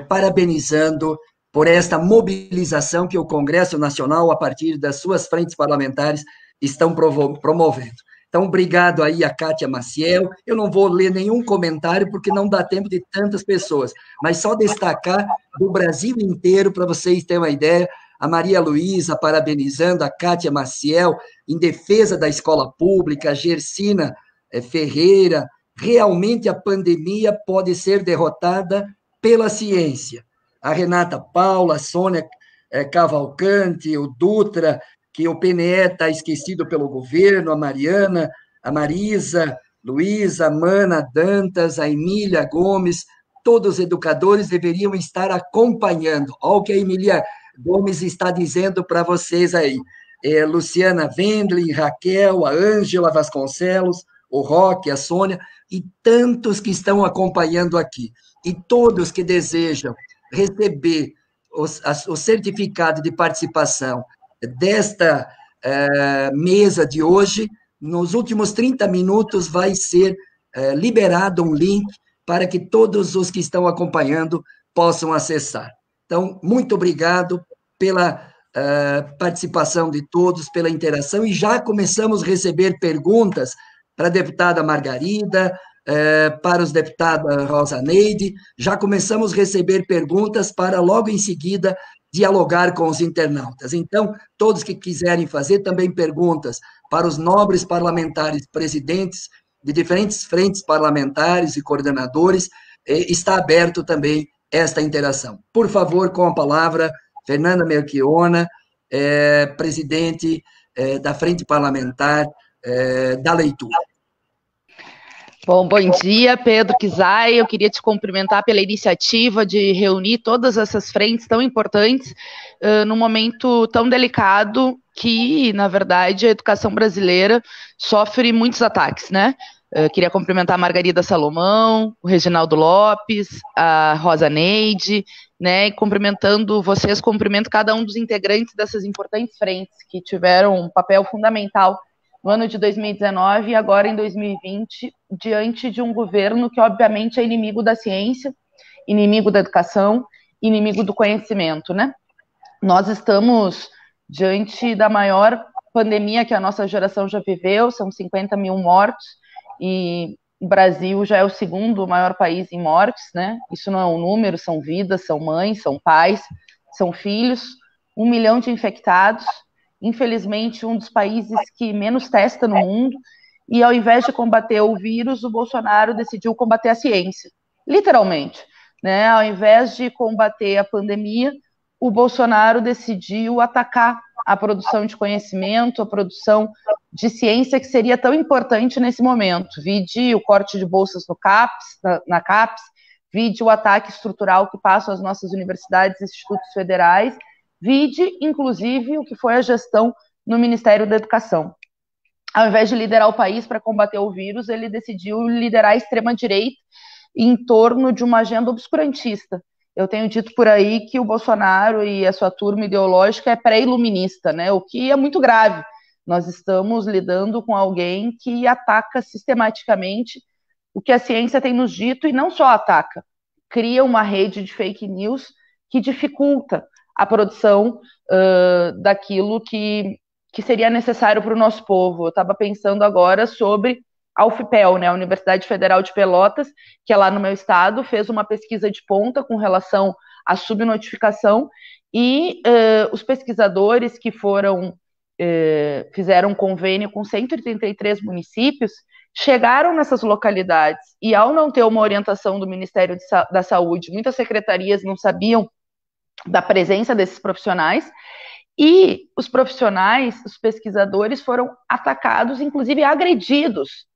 parabenizando por esta mobilização que o Congresso Nacional, a partir das suas frentes parlamentares, estão promovendo. Então, obrigado aí a Kátia Maciel. Eu não vou ler nenhum comentário, porque não dá tempo de tantas pessoas, mas só destacar do Brasil inteiro, para vocês terem uma ideia, a Maria Luísa parabenizando a Kátia Maciel em defesa da escola pública, a Gersina Ferreira. Realmente a pandemia pode ser derrotada pela ciência. A Renata Paula, a Sônia Cavalcante, o Dutra, que o PNE está esquecido pelo governo, a Mariana, a Marisa, Luísa, a Mana Dantas, a Emília Gomes, todos os educadores deveriam estar acompanhando. Olha o que a Emília Gomes está dizendo para vocês aí. Luciana Wendlin, Raquel, a Ângela Vasconcelos, o Roque, a Sônia, e tantos que estão acompanhando aqui. E todos que desejam receber o certificado de participação desta mesa de hoje, nos últimos 30 minutos vai ser liberado um link para que todos os que estão acompanhando possam acessar. Então, muito obrigado pela participação de todos, pela interação, e já começamos a receber perguntas para a deputada Margarida, para os deputados Rosa Neide, já começamos a receber perguntas para logo em seguida dialogar com os internautas. Então, todos que quiserem fazer também perguntas para os nobres parlamentares presidentes de diferentes frentes parlamentares e coordenadores, está aberto também esta interação. Por favor, com a palavra, Fernanda Melchiona, presidente da Frente Parlamentar da Leitura. Bom dia, Pedro Kizai. Eu queria te cumprimentar pela iniciativa de reunir todas essas frentes tão importantes num momento tão delicado que, na verdade, a educação brasileira sofre muitos ataques, né? Queria cumprimentar a Margarida Salomão, o Reginaldo Lopes, a Rosa Neide, né? E cumprimentando vocês, cumprimento cada um dos integrantes dessas importantes frentes que tiveram um papel fundamental no ano de 2019 e agora em 2020, diante de um governo que, obviamente, é inimigo da ciência, inimigo da educação, inimigo do conhecimento, né? Nós estamos diante da maior pandemia que a nossa geração já viveu, são 50 mil mortos, e o Brasil já é o segundo maior país em mortes, né? Isso não é um número, são vidas, são mães, são pais, são filhos, 1 milhão de infectados, infelizmente, um dos países que menos testa no mundo, e ao invés de combater o vírus, o Bolsonaro decidiu combater a ciência, literalmente, né? Ao invés de combater a pandemia, o Bolsonaro decidiu atacar a produção de conhecimento, a produção de ciência que seria tão importante nesse momento. Vide o corte de bolsas no CAPES, na CAPES, vide o ataque estrutural que passam as nossas universidades e institutos federais, vide, inclusive, o que foi a gestão no Ministério da Educação. Ao invés de liderar o país para combater o vírus, ele decidiu liderar a extrema-direita em torno de uma agenda obscurantista. Eu tenho dito por aí que o Bolsonaro e a sua turma ideológica é pré-iluminista, né? O que é muito grave. Nós estamos lidando com alguém que ataca sistematicamente o que a ciência tem nos dito, e não só ataca, cria uma rede de fake news que dificulta a produção daquilo que seria necessário para o nosso povo. Eu estava pensando agora sobre a UFPEL, né, a Universidade Federal de Pelotas, que é lá no meu estado, fez uma pesquisa de ponta com relação à subnotificação, e os pesquisadores que fizeram um convênio com 133 municípios, chegaram nessas localidades, e ao não ter uma orientação do Ministério da Saúde, muitas secretarias não sabiam da presença desses profissionais, e os profissionais, os pesquisadores, foram atacados, inclusive agredidos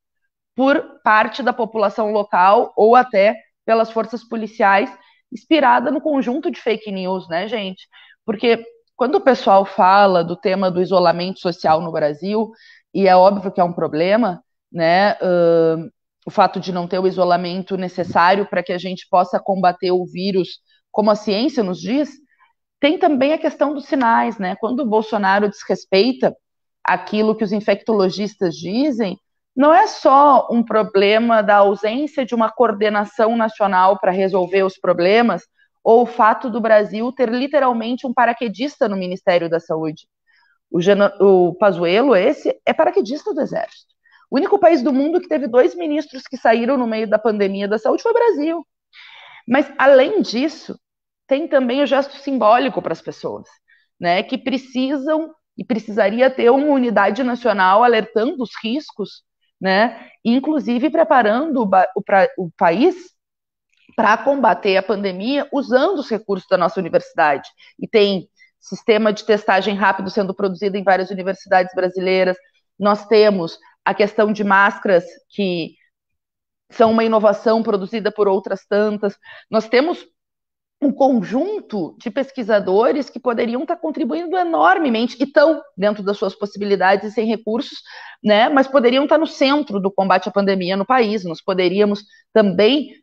por parte da população local ou até pelas forças policiais, inspirada no conjunto de fake news, né, gente? Porque quando o pessoal fala do tema do isolamento social no Brasil, e é óbvio que é um problema, né, o fato de não ter o isolamento necessário para que a gente possa combater o vírus, como a ciência nos diz, tem também a questão dos sinais, né? Quando o Bolsonaro desrespeita aquilo que os infectologistas dizem, não é só um problema da ausência de uma coordenação nacional para resolver os problemas, ou o fato do Brasil ter literalmente um paraquedista no Ministério da Saúde. O Pazuello, esse, é paraquedista do Exército. O único país do mundo que teve 2 ministros que saíram no meio da pandemia da saúde foi o Brasil. Mas, além disso, tem também o gesto simbólico para as pessoas, né, que precisam e precisaria ter uma unidade nacional alertando os riscos, né, inclusive preparando o país para combater a pandemia usando os recursos da nossa universidade. E tem sistema de testagem rápido sendo produzido em várias universidades brasileiras. Nós temos a questão de máscaras, que são uma inovação produzida por outras tantas. Nós temos um conjunto de pesquisadores que poderiam estar contribuindo enormemente, e estão dentro das suas possibilidades e sem recursos, né, mas poderiam estar no centro do combate à pandemia no país. Nós poderíamos também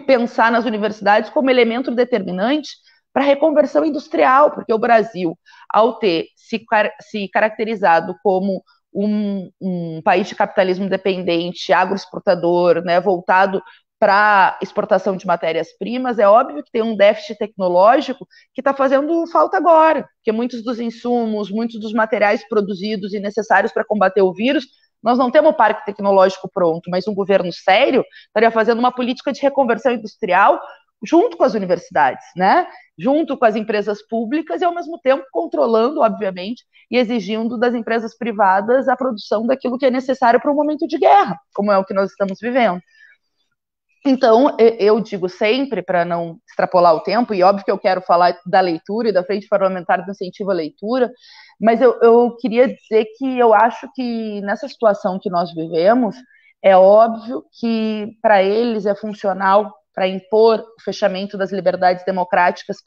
pensar nas universidades como elemento determinante para a reconversão industrial, porque o Brasil, ao ter se caracterizado como um país de capitalismo dependente, agroexportador, né, voltado para exportação de matérias-primas, é óbvio que tem um déficit tecnológico que está fazendo falta agora, porque muitos dos insumos, muitos dos materiais produzidos e necessários para combater o vírus, nós não temos o parque tecnológico pronto, mas um governo sério estaria fazendo uma política de reconversão industrial junto com as universidades, né? Junto com as empresas públicas e, ao mesmo tempo, controlando, obviamente, e exigindo das empresas privadas a produção daquilo que é necessário para um momento de guerra, como é o que nós estamos vivendo. Então, eu digo sempre, para não extrapolar o tempo, e óbvio que eu quero falar da leitura e da Frente Parlamentar do Incentivo à Leitura, mas eu queria dizer que eu acho que nessa situação que nós vivemos, é óbvio que para eles é funcional para impor o fechamento das liberdades democráticas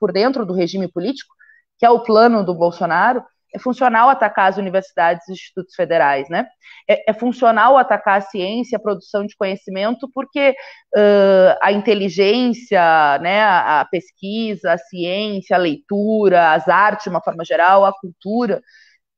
por dentro do regime político, que é o plano do Bolsonaro. É funcional atacar as universidades e institutos federais, né? É funcional atacar a ciência, a produção de conhecimento, porque a inteligência, né, a pesquisa, a ciência, a leitura, as artes, de uma forma geral, a cultura,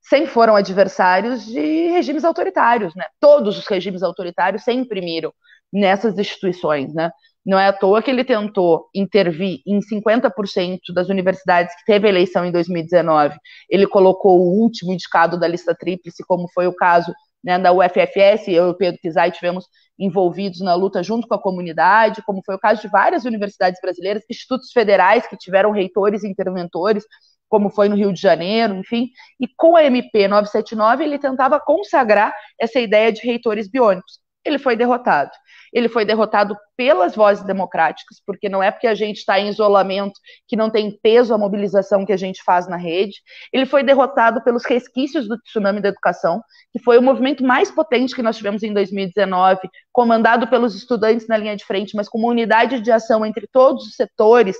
sempre foram adversários de regimes autoritários, né? Todos os regimes autoritários sempre miram nessas instituições, né? Não é à toa que ele tentou intervir em 50% das universidades que teve eleição em 2019. Ele colocou o último indicado da lista tríplice, como foi o caso, né, da UFFS. Eu e o Pedro Kizai tivemos envolvidos na luta junto com a comunidade, como foi o caso de várias universidades brasileiras, institutos federais que tiveram reitores e interventores, como foi no Rio de Janeiro, enfim. E com a MP 979, ele tentava consagrar essa ideia de reitores biônicos. Ele foi derrotado. Ele foi derrotado pelas vozes democráticas, porque não é porque a gente está em isolamento que não tem peso a mobilização que a gente faz na rede. Ele foi derrotado pelos resquícios do tsunami da educação, que foi o movimento mais potente que nós tivemos em 2019, comandado pelos estudantes na linha de frente, mas com uma unidade de ação entre todos os setores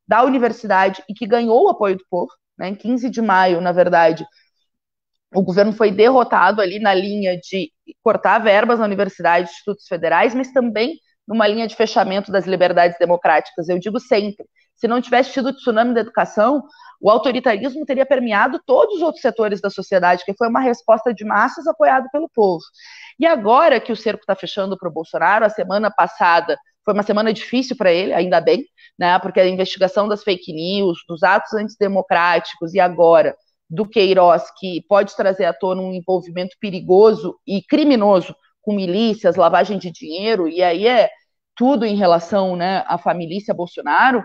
da universidade e que ganhou o apoio do povo, né, em 15 de maio, na verdade. O governo foi derrotado ali na linha de cortar verbas na universidade, institutos federais, mas também numa linha de fechamento das liberdades democráticas. Eu digo sempre, se não tivesse tido o tsunami da educação, o autoritarismo teria permeado todos os outros setores da sociedade, que foi uma resposta de massas apoiada pelo povo. E agora que o cerco está fechando para o Bolsonaro, a semana passada foi uma semana difícil para ele, ainda bem, né, porque a investigação das fake news, dos atos antidemocráticos e agora do Queiroz, que pode trazer à tona um envolvimento perigoso e criminoso com milícias, lavagem de dinheiro, e aí é tudo em relação, né, à família Bolsonaro.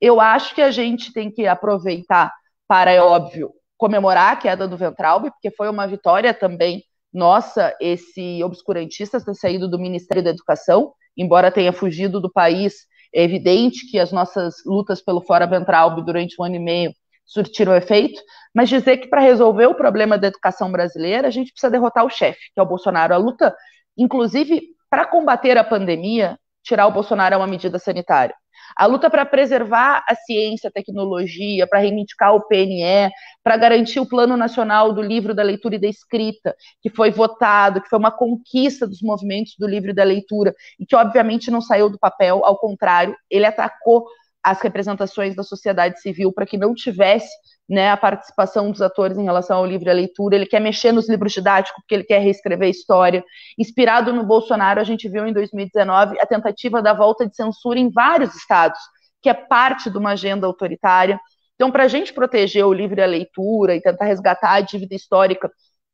Eu acho que a gente tem que aproveitar para, é óbvio, comemorar a queda do Weintraub, porque foi uma vitória também nossa, esse obscurantista ter saído do Ministério da Educação, embora tenha fugido do país. É evidente que as nossas lutas pelo Fora Weintraub durante 1 ano e meio surtiram efeito, mas dizer que para resolver o problema da educação brasileira, a gente precisa derrotar o chefe, que é o Bolsonaro. A luta, inclusive, para combater a pandemia, tirar o Bolsonaro é uma medida sanitária. A luta para preservar a ciência, a tecnologia, para reivindicar o PNE, para garantir o Plano Nacional do Livro, da Leitura e da Escrita, que foi votado, que foi uma conquista dos movimentos do livro e da leitura, e que obviamente não saiu do papel, ao contrário, ele atacou as representações da sociedade civil para que não tivesse, né, a participação dos atores em relação ao livro e à leitura. Ele quer mexer nos livros didáticos porque ele quer reescrever a história. Inspirado no Bolsonaro, a gente viu em 2019 a tentativa da volta de censura em vários estados, que é parte de uma agenda autoritária. Então, para a gente proteger o livro e a leitura e tentar resgatar a dívida histórica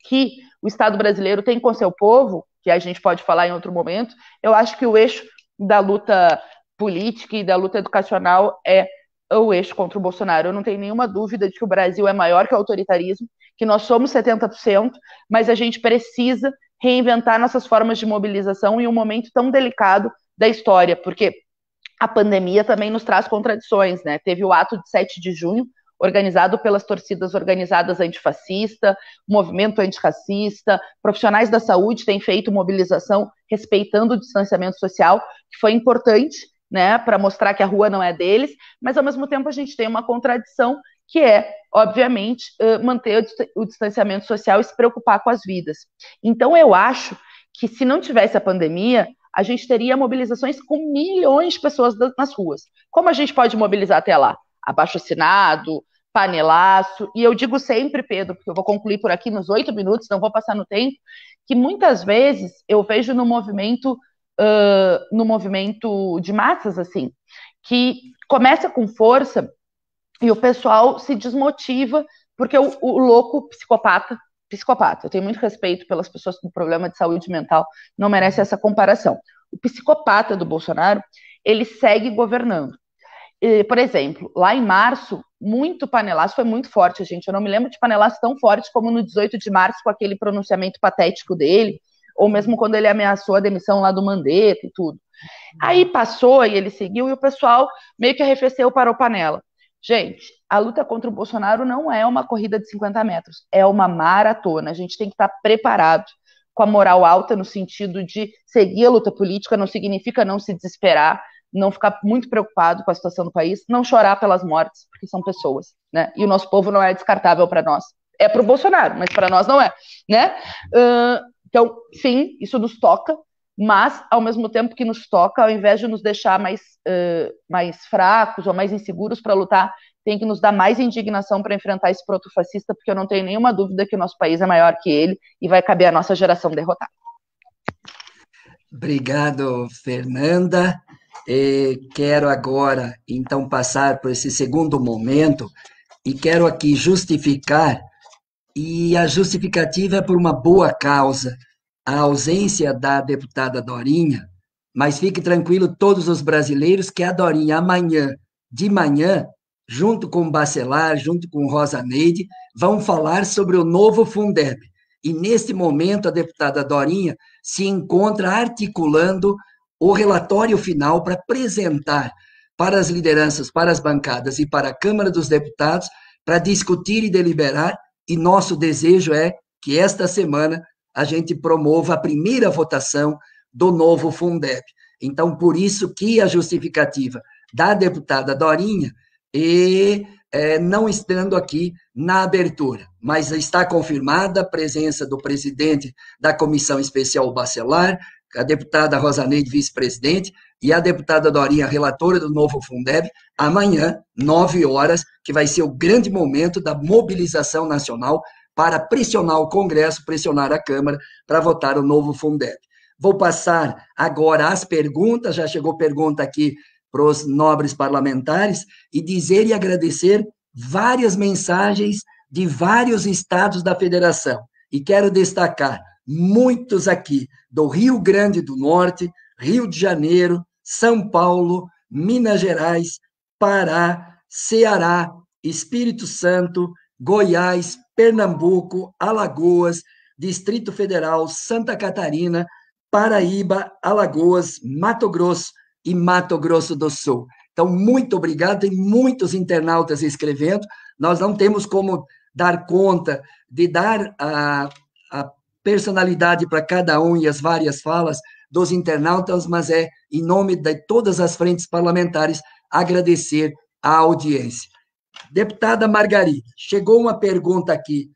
que o Estado brasileiro tem com seu povo, que a gente pode falar em outro momento, eu acho que o eixo da luta política e da luta educacional é o eixo contra o Bolsonaro. Eu não tenho nenhuma dúvida de que o Brasil é maior que o autoritarismo, que nós somos 70%, mas a gente precisa reinventar nossas formas de mobilização em um momento tão delicado da história, porque a pandemia também nos traz contradições, né? Teve o ato de 7 de junho, organizado pelas torcidas organizadas antifascista, movimento antirracista, profissionais da saúde têm feito mobilização respeitando o distanciamento social, que foi importante, né, para mostrar que a rua não é deles, mas ao mesmo tempo a gente tem uma contradição que é, obviamente, manter o distanciamento social e se preocupar com as vidas. Então eu acho que se não tivesse a pandemia, a gente teria mobilizações com milhões de pessoas nas ruas. Como a gente pode mobilizar até lá? Abaixo-assinado, panelaço, e eu digo sempre, Pedro, porque eu vou concluir por aqui nos 8 minutos, não vou passar no tempo, que muitas vezes eu vejo no movimento de massas, assim, que começa com força e o pessoal se desmotiva porque o louco psicopata, eu tenho muito respeito pelas pessoas com problema de saúde mental, não merece essa comparação. O psicopata do Bolsonaro, ele segue governando. Por exemplo, lá em março, muito panelaço, foi muito forte, gente. Eu não me lembro de panelaço tão forte como no 18 de março, com aquele pronunciamento patético dele, ou mesmo quando ele ameaçou a demissão lá do Mandetta e tudo. Aí passou e ele seguiu e o pessoal meio que arrefeceu para o panela. Gente, a luta contra o Bolsonaro não é uma corrida de 50 metros, é uma maratona. A gente tem que estar preparado, com a moral alta, no sentido de seguir a luta política, não significa não se desesperar, não ficar muito preocupado com a situação do país, não chorar pelas mortes, porque são pessoas, né? E o nosso povo não é descartável para nós. É para o Bolsonaro, mas para nós não é, né? Então, sim, isso nos toca, mas, ao mesmo tempo que nos toca, ao invés de nos deixar mais fracos ou mais inseguros para lutar, tem que nos dar mais indignação para enfrentar esse protofascista, porque eu não tenho nenhuma dúvida que o nosso país é maior que ele e vai caber à nossa geração derrotar. Obrigado, Fernanda. Quero agora, então, passar por esse segundo momento e quero aqui justificar, e a justificativa é por uma boa causa, a ausência da deputada Dorinha, mas fique tranquilo todos os brasileiros que a Dorinha amanhã, de manhã, junto com o Bacelar, junto com o Rosa Neide, vão falar sobre o novo Fundeb. E, neste momento, a deputada Dorinha se encontra articulando o relatório final para apresentar para as lideranças, para as bancadas e para a Câmara dos Deputados, para discutir e deliberar, e nosso desejo é que esta semana a gente promova a primeira votação do novo Fundeb. Então, por isso que a justificativa da deputada Dorinha não estando aqui na abertura, mas está confirmada a presença do presidente da Comissão Especial Bacelar, a deputada Rosa Neide, vice-presidente, e a deputada Dorinha, relatora do novo Fundeb, amanhã, 9 horas, que vai ser o grande momento da mobilização nacional para pressionar o Congresso, pressionar a Câmara para votar o novo Fundeb. Vou passar agora as perguntas, já chegou pergunta aqui para os nobres parlamentares, e dizer e agradecer várias mensagens de vários estados da federação. E quero destacar muitos aqui do Rio Grande do Norte, Rio de Janeiro, São Paulo, Minas Gerais, Pará, Ceará, Espírito Santo, Goiás, Pernambuco, Alagoas, Distrito Federal, Santa Catarina, Paraíba, Alagoas, Mato Grosso e Mato Grosso do Sul. Então, muito obrigado, tem muitos internautas escrevendo, nós não temos como dar conta de dar a personalidade para cada um e as várias falas dos internautas, mas em nome de todas as frentes parlamentares, agradecer a audiência. Deputada Margarida, chegou uma pergunta aqui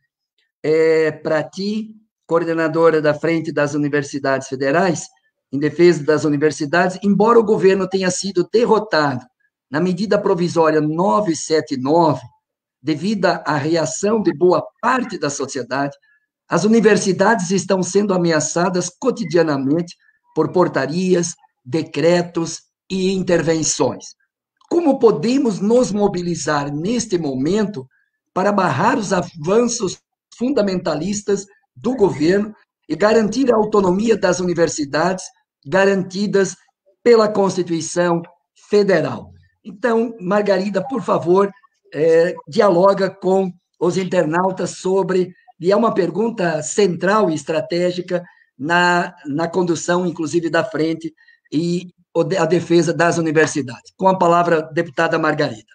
para ti, coordenadora da Frente das Universidades Federais, em defesa das universidades, embora o governo tenha sido derrotado na medida provisória 979, devido à reação de boa parte da sociedade, as universidades estão sendo ameaçadas cotidianamente por portarias, decretos e intervenções. Como podemos nos mobilizar neste momento para barrar os avanços fundamentalistas do governo e garantir a autonomia das universidades garantidas pela Constituição Federal? Então, Margarida, por favor, dialoga com os internautas sobre, e é uma pergunta central e estratégica na condução, inclusive, da frente e a defesa das universidades. Com a palavra, deputada Margarida.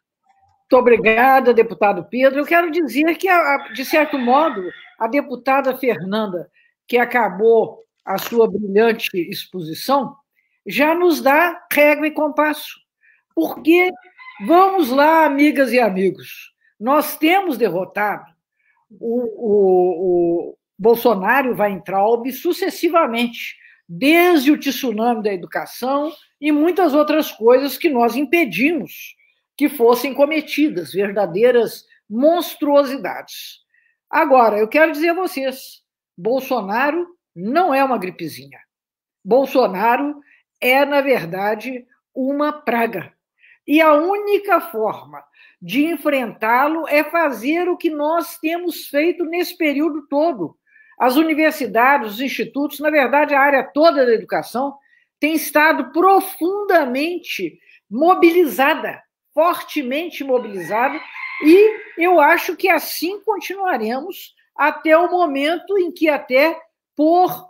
Muito obrigada, deputado Pedro. Eu quero dizer que, de certo modo, a deputada Fernanda, que acabou a sua brilhante exposição, já nos dá régua e compasso. Porque, vamos lá, amigas e amigos, nós temos derrotado o Bolsonaro e o Weintraub sucessivamente, desde o tsunami da educação e muitas outras coisas que nós impedimos que fossem cometidas, verdadeiras monstruosidades. Agora, eu quero dizer a vocês, Bolsonaro não é uma gripezinha. Bolsonaro é, na verdade, uma praga. E a única forma de enfrentá-lo é fazer o que nós temos feito nesse período todo. As universidades, os institutos, na verdade, a área toda da educação tem estado profundamente mobilizada, fortemente mobilizada, e eu acho que assim continuaremos até o momento em que até por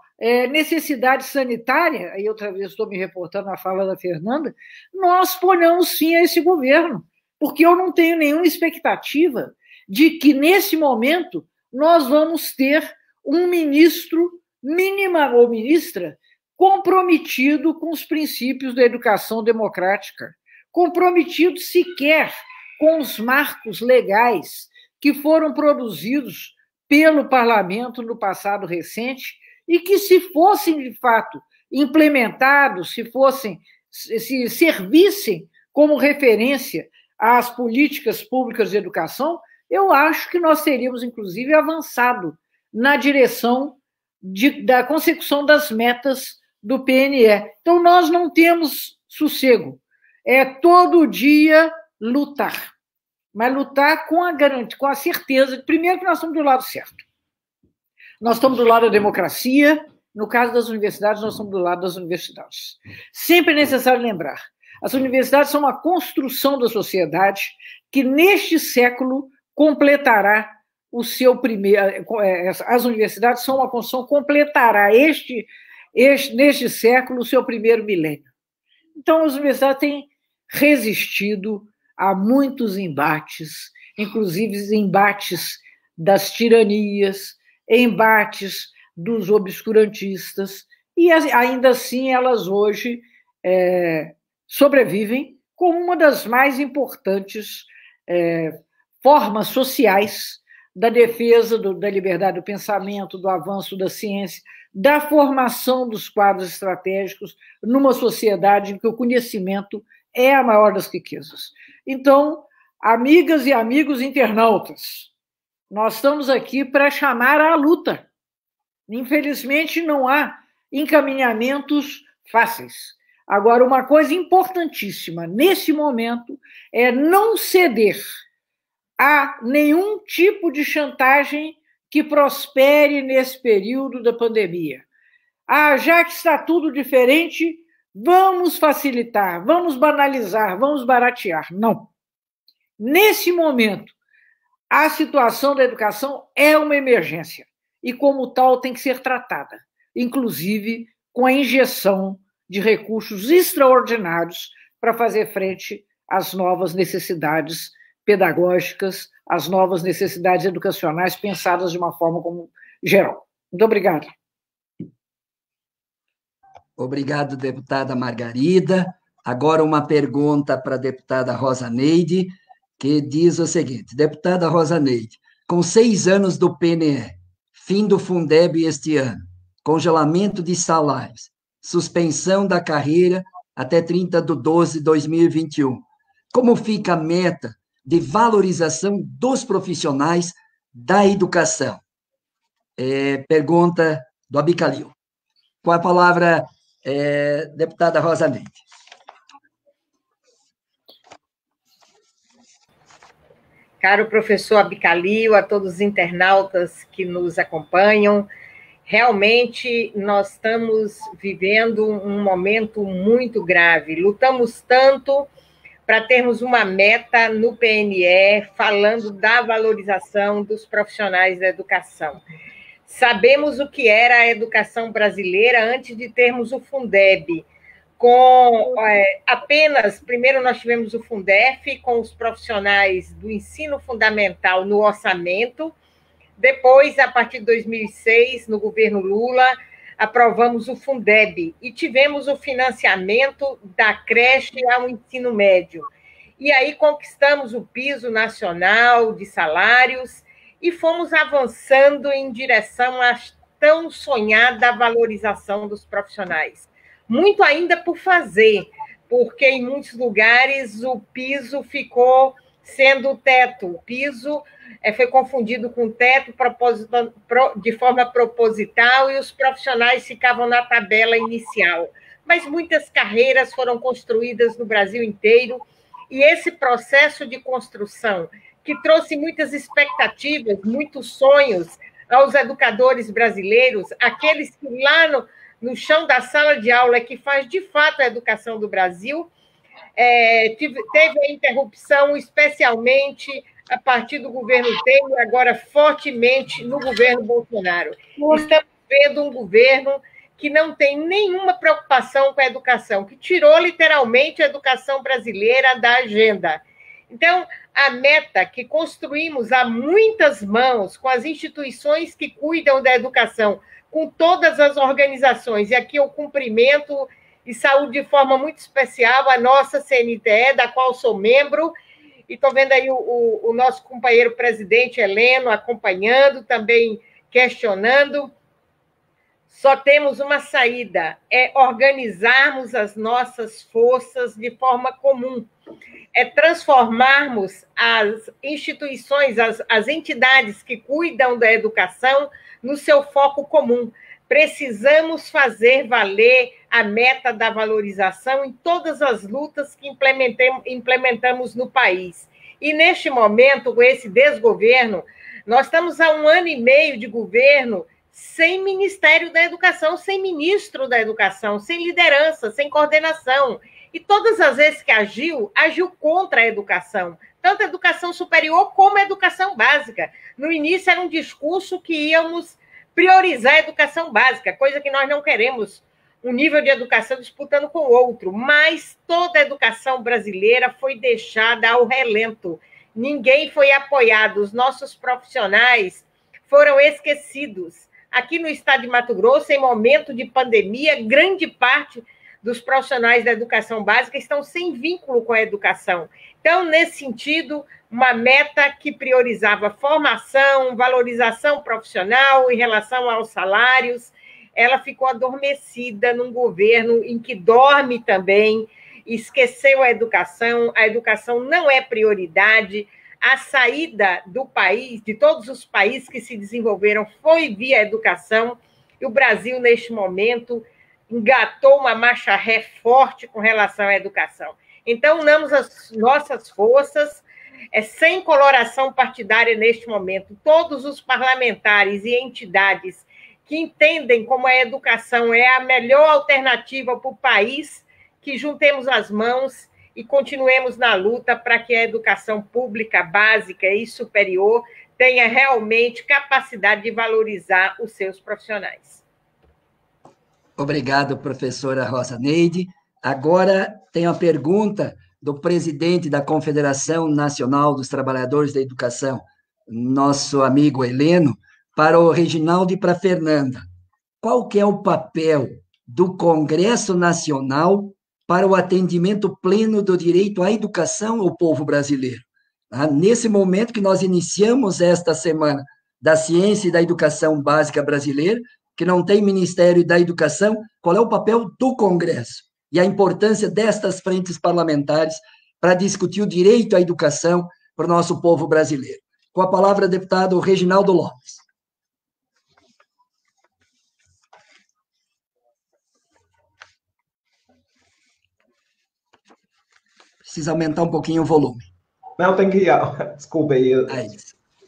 necessidade sanitária, aí outra vez estou me reportando à fala da Fernanda, nós ponhamos fim a esse governo, porque eu não tenho nenhuma expectativa de que, nesse momento, nós vamos ter um ministro, mínima ou ministra, comprometido com os princípios da educação democrática, comprometido sequer com os marcos legais que foram produzidos pelo parlamento no passado recente e que, se fossem, de fato, implementados, se servissem como referência às políticas públicas de educação, eu acho que nós teríamos, inclusive, avançado na direção da consecução das metas do PNE. Então, nós não temos sossego. É todo dia lutar. Mas lutar com a garantia, com a certeza, primeiro, que nós estamos do lado certo. Nós estamos do lado da democracia. No caso das universidades, nós estamos do lado das universidades. Sempre é necessário lembrar, as universidades são uma construção da sociedade que, neste século, completará o seu primeiro... As universidades são uma construção que completará neste século o seu primeiro milênio. Então, as universidades têm resistido a muitos embates, inclusive embates das tiranias, embates dos obscurantistas, e ainda assim elas hoje sobrevivem como uma das mais importantes formas sociais da defesa da liberdade do pensamento, do avanço da ciência, da formação dos quadros estratégicos numa sociedade em que o conhecimento é a maior das riquezas. Então, amigas e amigos internautas, nós estamos aqui para chamar à luta. Infelizmente, não há encaminhamentos fáceis. Agora, uma coisa importantíssima nesse momento é não ceder a nenhum tipo de chantagem que prospere nesse período da pandemia. Já que está tudo diferente, vamos facilitar, vamos banalizar, vamos baratear. Não. Nesse momento, a situação da educação é uma emergência e, como tal, tem que ser tratada, inclusive com a injeção de recursos extraordinários para fazer frente às novas necessidades pedagógicas, às novas necessidades educacionais pensadas de uma forma como geral. Muito obrigada. Obrigado, deputada Margarida. Agora uma pergunta para a deputada Rosa Neide, que diz o seguinte: deputada Rosa Neide, com 6 anos do PNE, fim do Fundeb este ano, congelamento de salários, suspensão da carreira até 30/12/2021, como fica a meta de valorização dos profissionais da educação? Pergunta do Abicalil. Com a palavra, deputada Rosa Neide. Caro professor Abicalil, a todos os internautas que nos acompanham, realmente nós estamos vivendo um momento muito grave. Lutamos tanto para termos uma meta no PNE falando da valorização dos profissionais da educação. Sabemos o que era a educação brasileira antes de termos o Fundeb. Primeiro nós tivemos o Fundef com os profissionais do ensino fundamental no orçamento. Depois, a partir de 2006, no governo Lula, aprovamos o Fundeb e tivemos o financiamento da creche ao ensino médio. E aí conquistamos o piso nacional de salários e fomos avançando em direção à tão sonhada valorização dos profissionais. Muito ainda por fazer, porque em muitos lugares o piso ficou sendo o teto. O piso foi confundido com o teto de forma proposital e os profissionais ficavam na tabela inicial. Mas muitas carreiras foram construídas no Brasil inteiro e esse processo de construção, que trouxe muitas expectativas, muitos sonhos aos educadores brasileiros, aqueles que lá no chão da sala de aula é que faz, de fato, a educação do Brasil, teve a interrupção, especialmente a partir do governo Temer, agora fortemente no governo Bolsonaro. Estamos vendo um governo que não tem nenhuma preocupação com a educação, que tirou literalmente a educação brasileira da agenda. Então, a meta que construímos a muitas mãos com as instituições que cuidam da educação, com todas as organizações, e aqui eu cumprimento e saúdo de forma muito especial a nossa CNTE, da qual sou membro, e estou vendo aí o nosso companheiro presidente Heleno acompanhando, também questionando. Só temos uma saída, é organizarmos as nossas forças de forma comum, é transformarmos as instituições, as entidades que cuidam da educação no seu foco comum. Precisamos fazer valer a meta da valorização em todas as lutas que implementamos no país. E, neste momento, com esse desgoverno, nós estamos há 1 ano e meio de governo sem Ministério da Educação, sem ministro da Educação, sem liderança, sem coordenação. E todas as vezes que agiu contra a educação, tanto a educação superior como a educação básica. No início era um discurso que íamos priorizar a educação básica, coisa que nós não queremos, um nível de educação disputando com o outro, mas toda a educação brasileira foi deixada ao relento. Ninguém foi apoiado, os nossos profissionais foram esquecidos. Aqui no estado de Mato Grosso, em momento de pandemia, grande parte dos profissionais da educação básica estão sem vínculo com a educação. Então, nesse sentido, uma meta que priorizava formação, valorização profissional em relação aos salários, ela ficou adormecida num governo em que dorme também, esqueceu a educação não é prioridade, a saída do país, de todos os países que se desenvolveram, foi via educação, e o Brasil, neste momento, engatou uma marcha ré forte com relação à educação. Então, unamos as nossas forças, sem coloração partidária neste momento, todos os parlamentares e entidades que entendem como a educação é a melhor alternativa para o país, que juntemos as mãos e continuemos na luta para que a educação pública, básica e superior tenha realmente capacidade de valorizar os seus profissionais. Obrigado, professora Rosa Neide. Agora tem a pergunta do presidente da Confederação Nacional dos Trabalhadores da Educação, nosso amigo Heleno, para o Reginaldo e para a Fernanda. Qual que é o papel do Congresso Nacional para o atendimento pleno do direito à educação ao povo brasileiro? Nesse momento que nós iniciamos esta Semana da Ciência e da Educação Básica Brasileira, que não tem Ministério da Educação, qual é o papel do Congresso e a importância destas frentes parlamentares para discutir o direito à educação para o nosso povo brasileiro? Com a palavra, deputado Reginaldo Lopes. Precisa aumentar um pouquinho o volume. Não, tem que... Desculpa aí,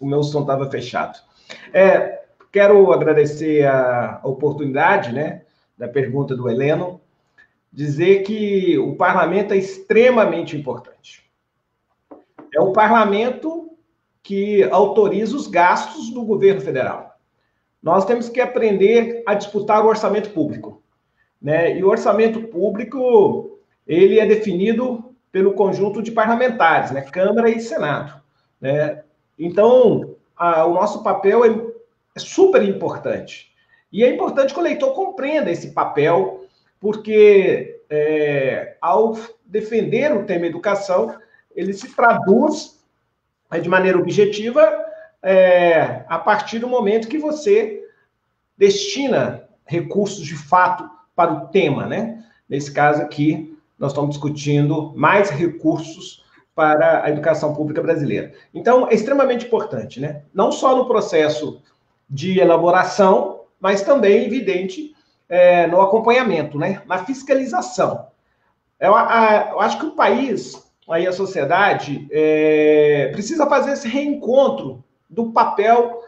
o meu som estava fechado. Quero agradecer a oportunidade, né, da pergunta do Heleno, dizer que o parlamento é extremamente importante. É o parlamento que autoriza os gastos do governo federal. Nós temos que aprender a disputar o orçamento público, né? E o orçamento público, ele é definido pelo conjunto de parlamentares, né? Câmara e Senado, né? Então, o nosso papel é super importante. E é importante que o leitor compreenda esse papel, porque ao defender o tema educação, ele se traduz de maneira objetiva a partir do momento que você destina recursos de fato para o tema, né? Nesse caso aqui, nós estamos discutindo mais recursos para a educação pública brasileira. Então, é extremamente importante, né? Não só no processo de elaboração, mas também, evidente, no acompanhamento, né? Na fiscalização. Eu acho que o país, aí a sociedade, precisa fazer esse reencontro do papel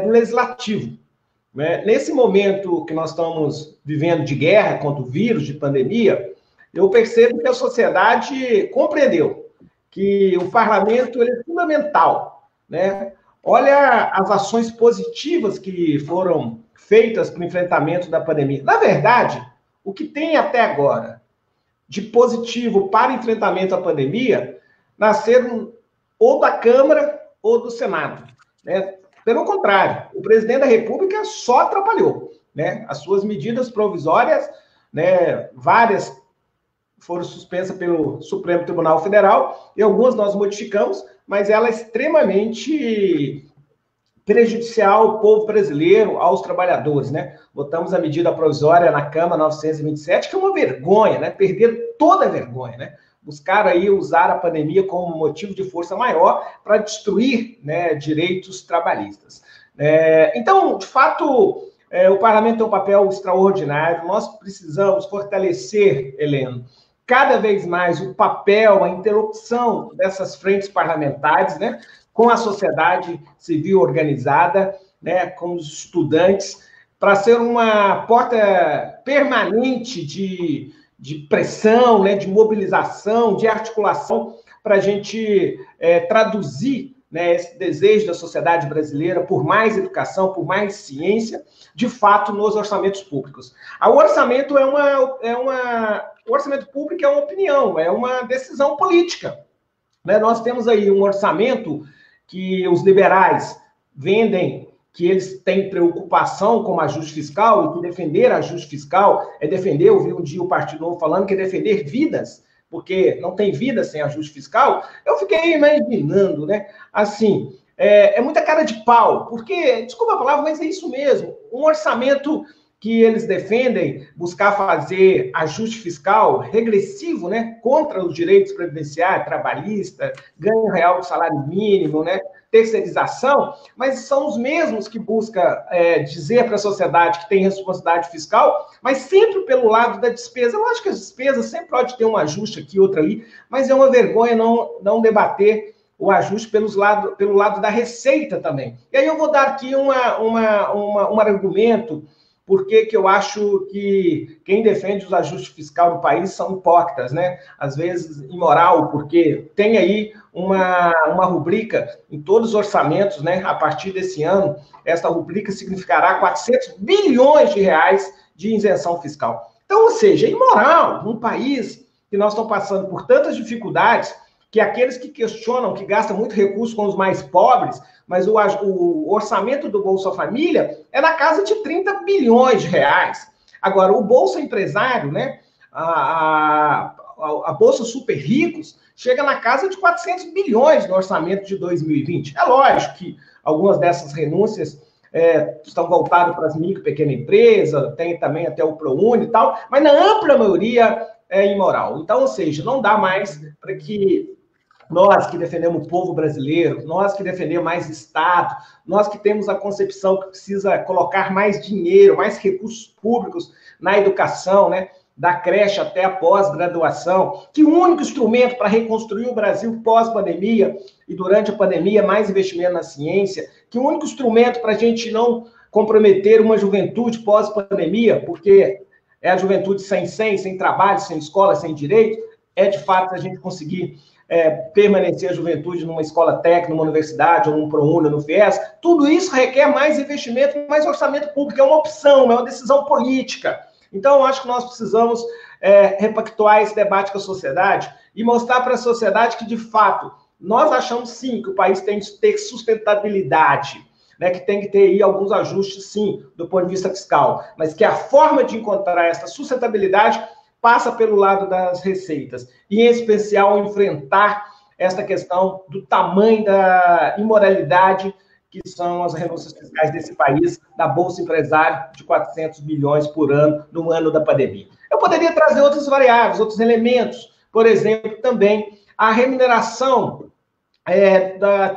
do legislativo. Né? Nesse momento que nós estamos vivendo de guerra contra o vírus, de pandemia, eu percebo que a sociedade compreendeu que o parlamento ele é fundamental, né? Olha as ações positivas que foram feitas para o enfrentamento da pandemia. Na verdade, o que tem até agora de positivo para o enfrentamento da pandemia nasceram ou da Câmara ou do Senado, né? Pelo contrário, o presidente da República só atrapalhou, né? As suas medidas provisórias, né, várias foram suspensas pelo Supremo Tribunal Federal, e algumas nós modificamos, mas ela é extremamente prejudicial ao povo brasileiro, aos trabalhadores, né? Votamos a medida provisória na Câmara 927, que é uma vergonha, né? Perderam toda a vergonha, né? Buscaram aí usar a pandemia como motivo de força maior para destruir, né, direitos trabalhistas. Então, de fato, o parlamento tem um papel extraordinário, nós precisamos fortalecer, Heleno, cada vez mais o papel, a interlocução dessas frentes parlamentares, né, com a sociedade civil organizada, né, com os estudantes, para ser uma porta permanente de pressão, né, de mobilização, de articulação, para a gente traduzir, né, esse desejo da sociedade brasileira por mais educação, por mais ciência, de fato, nos orçamentos públicos. O orçamento o orçamento público é uma opinião, é uma decisão política, né? Nós temos aí um orçamento que os liberais vendem que eles têm preocupação com o ajuste fiscal, e que defender ajuste fiscal é defender, eu vi um dia o Partido Novo falando que é defender vidas, porque não tem vida sem ajuste fiscal. Eu fiquei imaginando, né? Assim, é muita cara de pau, porque, desculpa a palavra, mas é isso mesmo, um orçamento que eles defendem buscar fazer ajuste fiscal regressivo, né, contra os direitos previdenciários, trabalhista, ganho real do salário mínimo, né, terceirização, mas são os mesmos que buscam dizer para a sociedade que tem responsabilidade fiscal, mas sempre pelo lado da despesa. Eu acho que as despesas sempre pode ter um ajuste aqui, outro ali, mas é uma vergonha não debater o ajuste pelo lado da receita também. E aí eu vou dar aqui um argumento porque que eu acho que quem defende os ajustes fiscais no país são hipócritas, né? Às vezes imoral, porque tem aí uma rubrica em todos os orçamentos, né? A partir desse ano, essa rubrica significará 400 bilhões de reais de isenção fiscal. Então, ou seja, é imoral num país que nós estamos passando por tantas dificuldades, que aqueles que questionam, que gastam muito recurso com os mais pobres, mas o orçamento do Bolsa Família é na casa de 30 bilhões de reais. Agora, o Bolsa Empresário, né, a Bolsa Super Ricos, chega na casa de 400 bilhões no orçamento de 2020. É lógico que algumas dessas renúncias estão voltadas para as micro e pequenas empresas, tem também até o ProUni e tal, mas na ampla maioria é imoral. Então, ou seja, não dá mais para que nós que defendemos o povo brasileiro, nós que defendemos mais Estado, nós que temos a concepção que precisa colocar mais dinheiro, mais recursos públicos na educação, né? Da creche até a pós-graduação, que o único instrumento para reconstruir o Brasil pós-pandemia e durante a pandemia, mais investimento na ciência, que o único instrumento para a gente não comprometer uma juventude pós-pandemia, porque é a juventude sem trabalho, sem escola, sem direito, é de fato a gente conseguir permanecer a juventude numa escola técnica, numa universidade, ou num ProUni, no FIES. Tudo isso requer mais investimento, mais orçamento público, é uma opção, é uma decisão política. Então, eu acho que nós precisamos repactuar esse debate com a sociedade e mostrar para a sociedade que, de fato, nós achamos sim que o país tem que ter sustentabilidade, né, que tem que ter aí alguns ajustes, sim, do ponto de vista fiscal, mas que a forma de encontrar essa sustentabilidade passa pelo lado das receitas, e em especial enfrentar esta questão do tamanho da imoralidade que são as renúncias fiscais desse país, da Bolsa Empresário de 400 bilhões por ano no ano da pandemia. Eu poderia trazer outras variáveis, outros elementos, por exemplo, também a remuneração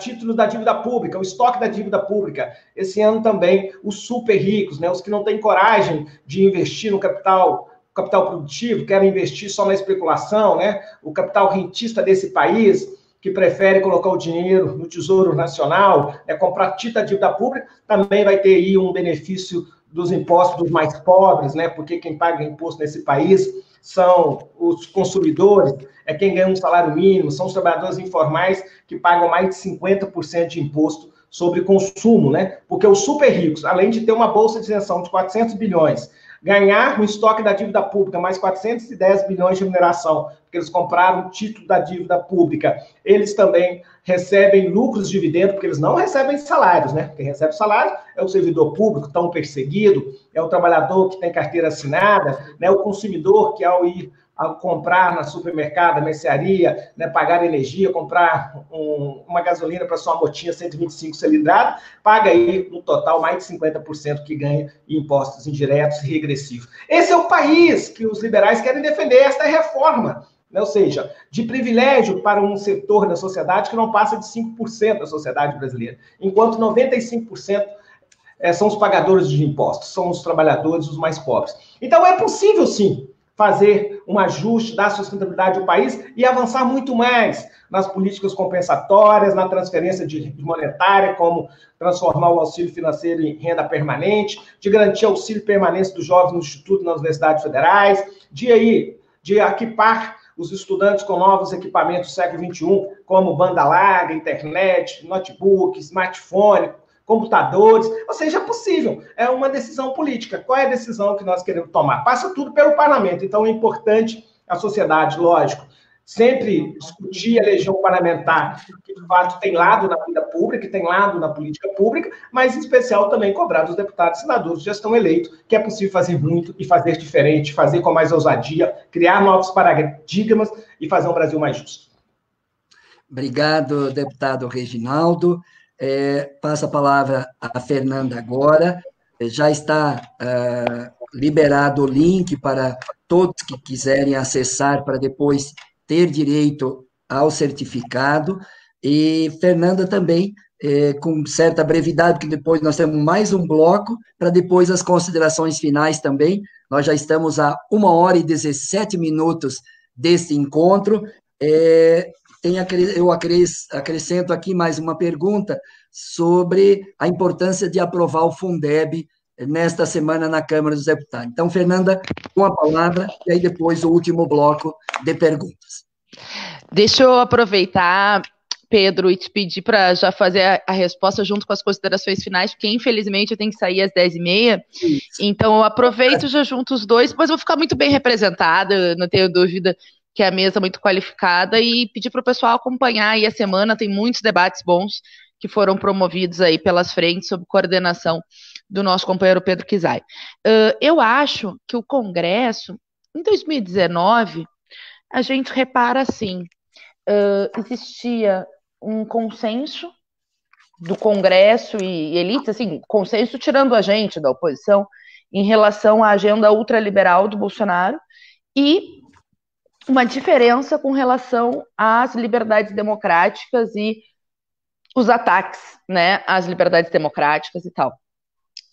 título da dívida pública, o estoque da dívida pública. Esse ano também os super ricos, né, os que não têm coragem de investir no capital produtivo, querem investir só na especulação, né, o capital rentista desse país, que prefere colocar o dinheiro no Tesouro Nacional, comprar título da dívida pública, também vai ter aí um benefício dos impostos dos mais pobres, né, porque quem paga imposto nesse país são os consumidores, quem ganha um salário mínimo, são os trabalhadores informais que pagam mais de 50% de imposto sobre consumo, né? Porque os super ricos, além de ter uma bolsa de isenção de 400 bilhões, ganhar no estoque da dívida pública mais 410 bilhões de remuneração, porque eles compraram o título da dívida pública, eles também recebem lucros de dividendo, porque eles não recebem salários, né? Quem recebe salário é o servidor público, tão perseguido, é o trabalhador que tem carteira assinada, né? O consumidor que ao ir a comprar na supermercado, na mercearia, né, pagar energia, comprar uma gasolina para sua motinha 125 cilindrada, paga aí, no total, mais de 50% que ganha em impostos indiretos e regressivos. Esse é o país que os liberais querem defender, esta reforma, né? Ou seja, de privilégio para um setor da sociedade que não passa de 5% da sociedade brasileira, enquanto 95% são os pagadores de impostos, são os trabalhadores, os mais pobres. Então, é possível, sim, fazer um ajuste da sustentabilidade do país e avançar muito mais nas políticas compensatórias, na transferência de monetária, como transformar o auxílio financeiro em renda permanente, de garantir auxílio permanente dos jovens no Instituto, nas universidades federais, de equipar os estudantes com novos equipamentos do século XXI, como banda larga, internet, notebook, smartphone, computadores, ou seja, é possível, é uma decisão política. Qual é a decisão que nós queremos tomar? Passa tudo pelo parlamento, então é importante a sociedade, lógico, sempre discutir a legião parlamentar, que de fato tem lado na vida pública, tem lado na política pública, mas em especial também cobrar dos deputados e senadores que já estão eleitos, que é possível fazer muito e fazer diferente, fazer com mais ousadia, criar novos paradigmas e fazer um Brasil mais justo. Obrigado, deputado Reginaldo. Passo a palavra à Fernanda agora. Já está liberado o link para todos que quiserem acessar para depois ter direito ao certificado. E Fernanda também, com certa brevidade, porque depois nós temos mais um bloco, para depois as considerações finais também. Nós já estamos a 1h17 deste encontro. Eu acrescento aqui mais uma pergunta sobre a importância de aprovar o Fundeb nesta semana na Câmara dos Deputados. Então, Fernanda, com a palavra, e aí depois o último bloco de perguntas. Deixa eu aproveitar, Pedro, e te pedir para já fazer a resposta junto com as considerações finais, porque infelizmente eu tenho que sair às 10h30, então eu aproveito, já junto os dois, mas vou ficar muito bem representada, não tenho dúvida que é a mesa muito qualificada, e pedir para o pessoal acompanhar aí a semana, tem muitos debates bons que foram promovidos aí pelas frentes, sob coordenação do nosso companheiro Pedro Kizai. Eu acho que o Congresso, em 2019, a gente repara assim, existia um consenso do Congresso e elite, assim, consenso tirando a gente da oposição, em relação à agenda ultraliberal do Bolsonaro, e uma diferença com relação às liberdades democráticas e os ataques, né, às liberdades democráticas e tal.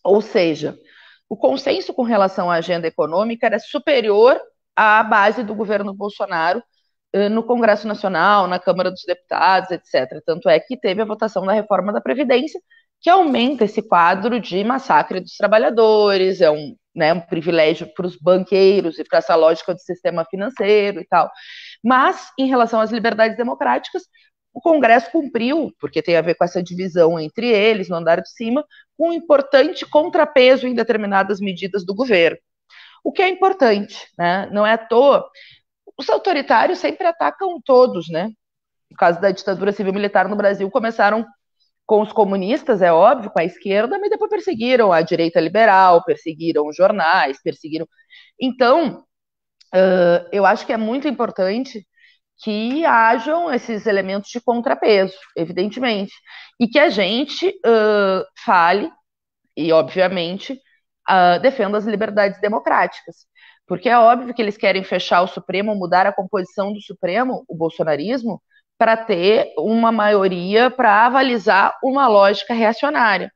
Ou seja, o consenso com relação à agenda econômica era superior à base do governo Bolsonaro no Congresso Nacional, na Câmara dos Deputados, etc. Tanto é que teve a votação da reforma da Previdência, que aumenta esse quadro de massacre dos trabalhadores, é um privilégio para os banqueiros e para essa lógica do sistema financeiro e tal. Mas, em relação às liberdades democráticas, o Congresso cumpriu, porque tem a ver com essa divisão entre eles, no andar de cima, com um importante contrapeso em determinadas medidas do governo. O que é importante, né? Não é à toa. Os autoritários sempre atacam todos, né? No caso da ditadura civil-militar no Brasil, começaram com os comunistas, é óbvio, com a esquerda, mas depois perseguiram a direita liberal, perseguiram os jornais, perseguiram... Então, eu acho que é muito importante que hajam esses elementos de contrapeso, evidentemente, e que a gente fale e, obviamente, defenda as liberdades democráticas. Porque é óbvio que eles querem fechar o Supremo, mudar a composição do Supremo, o bolsonarismo, para ter uma maioria para avalizar uma lógica reacionária.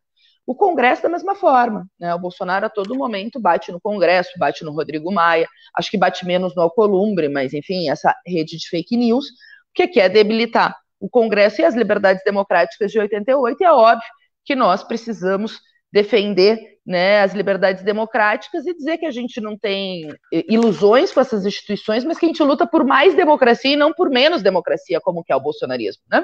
O Congresso da mesma forma, né? O Bolsonaro a todo momento bate no Congresso, bate no Rodrigo Maia, acho que bate menos no Alcolumbre, mas enfim, essa rede de fake news, o que quer debilitar o Congresso e as liberdades democráticas de 88, e é óbvio que nós precisamos defender, né, as liberdades democráticas e dizer que a gente não tem ilusões com essas instituições, mas que a gente luta por mais democracia e não por menos democracia, como que é o bolsonarismo, né?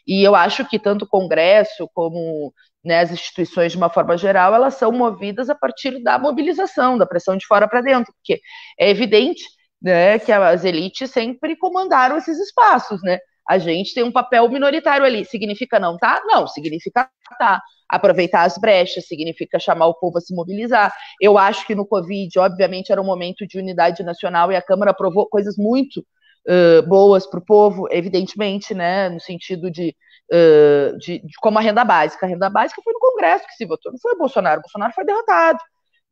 E eu acho que tanto o Congresso como, né, as instituições de uma forma geral, elas são movidas a partir da mobilização, da pressão de fora para dentro, porque é evidente, né, que as elites sempre comandaram esses espaços, né? A gente tem um papel minoritário ali. Significa não tá? Não, significa tá. Aproveitar as brechas, significa chamar o povo a se mobilizar. Eu acho que no Covid, obviamente, era um momento de unidade nacional e a Câmara aprovou coisas muito boas para o povo, evidentemente, né, no sentido de como a renda básica. A renda básica foi no Congresso que se votou, não foi o Bolsonaro. O Bolsonaro foi derrotado,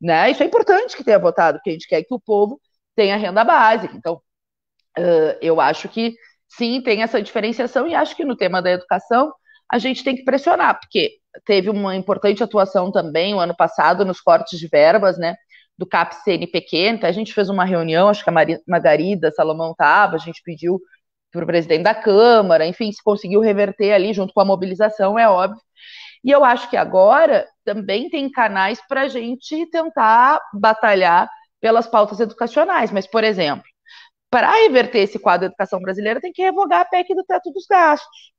né? Isso é importante que tenha votado, porque a gente quer que o povo tenha renda básica. Então, eu acho que sim, tem essa diferenciação, e acho que no tema da educação a gente tem que pressionar, porque teve uma importante atuação também o ano passado nos cortes de verbas, né, do CAP-CNPq. Então a gente fez uma reunião, acho que a Margarida Salomão estava, a gente pediu para o presidente da Câmara, enfim, se conseguiu reverter ali junto com a mobilização, é óbvio. E eu acho que agora também tem canais para a gente tentar batalhar pelas pautas educacionais, mas, por exemplo, para reverter esse quadro da educação brasileira, tem que revogar a PEC do teto dos gastos.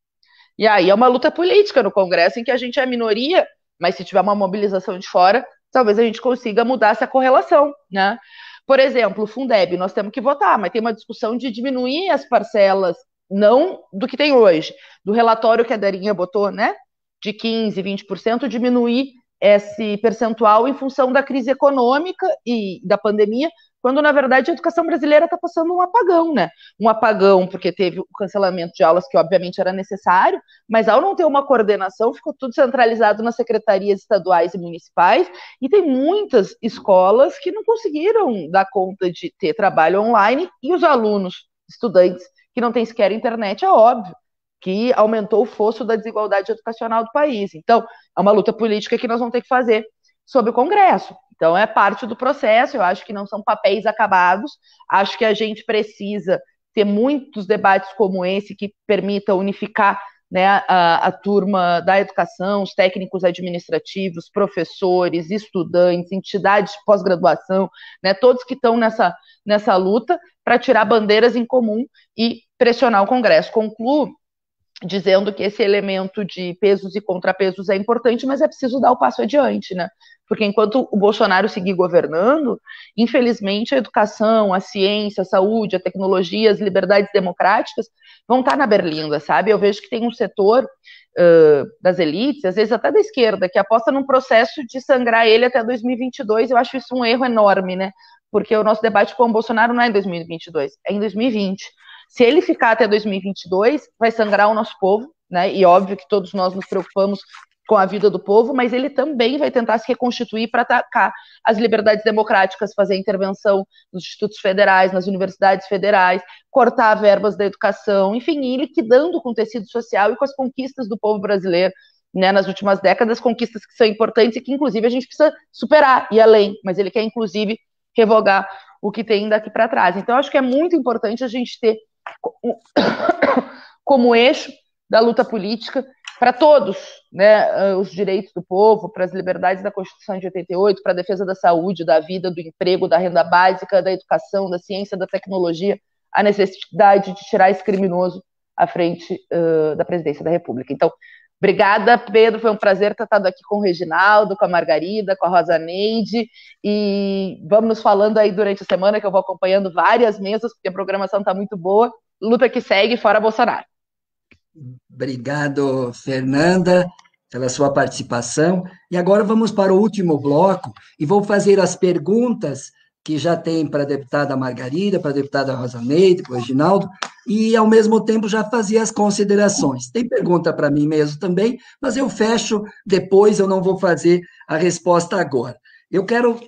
E aí é uma luta política no Congresso em que a gente é a minoria, mas se tiver uma mobilização de fora, talvez a gente consiga mudar essa correlação, né? Por exemplo, o Fundeb, nós temos que votar, mas tem uma discussão de diminuir as parcelas, não do que tem hoje, do relatório que a Darinha botou, né? De 15%, 20%, diminuir esse percentual em função da crise econômica e da pandemia, quando, na verdade, a educação brasileira está passando um apagão, né? Um apagão porque teve o cancelamento de aulas, que obviamente era necessário, mas ao não ter uma coordenação, ficou tudo centralizado nas secretarias estaduais e municipais, e tem muitas escolas que não conseguiram dar conta de ter trabalho online, e os alunos, estudantes, que não têm sequer internet, é óbvio que aumentou o fosso da desigualdade educacional do país. Então, é uma luta política que nós vamos ter que fazer sobre o Congresso. Então, é parte do processo, eu acho que não são papéis acabados, acho que a gente precisa ter muitos debates como esse que permitam unificar, né, a turma da educação, os técnicos administrativos, professores, estudantes, entidades de pós-graduação, né, todos que estão nessa luta para tirar bandeiras em comum e pressionar o Congresso. Concluo dizendo que esse elemento de pesos e contrapesos é importante, mas é preciso dar o passo adiante, né? Porque enquanto o Bolsonaro seguir governando, infelizmente a educação, a ciência, a saúde, a tecnologia, as liberdades democráticas vão estar na berlinda, sabe? Eu vejo que tem um setor das elites, às vezes até da esquerda, que aposta num processo de sangrar ele até 2022, eu acho isso um erro enorme, né? Porque o nosso debate com o Bolsonaro não é em 2022, é em 2020. Se ele ficar até 2022, vai sangrar o nosso povo, né? E óbvio que todos nós nos preocupamos com a vida do povo, mas ele também vai tentar se reconstituir para atacar as liberdades democráticas, fazer intervenção nos institutos federais, nas universidades federais, cortar verbas da educação, enfim, ir liquidando com o tecido social e com as conquistas do povo brasileiro, né, nas últimas décadas, conquistas que são importantes e que, inclusive, a gente precisa superar e além, mas ele quer, inclusive, revogar o que tem daqui para trás. Então, acho que é muito importante a gente ter como eixo da luta política para todos, né, os direitos do povo, para as liberdades da Constituição de 88, para a defesa da saúde, da vida, do emprego, da renda básica, da educação, da ciência, da tecnologia, a necessidade de tirar esse criminoso à frente da presidência da República. Então, obrigada, Pedro, foi um prazer ter estado aqui com o Reginaldo, com a Margarida, com a Rosa Neide, e vamos nos falando aí durante a semana, que eu vou acompanhando várias mesas, porque a programação está muito boa. Luta que segue, fora Bolsonaro. Obrigado, Fernanda, pela sua participação. E agora vamos para o último bloco e vou fazer as perguntas que já tem para a deputada Margarida, para a deputada Rosaneide, para o Reginaldo, e, ao mesmo tempo, já fazer as considerações. Tem pergunta para mim mesmo também, mas eu fecho depois, eu não vou fazer a resposta agora. Eu quero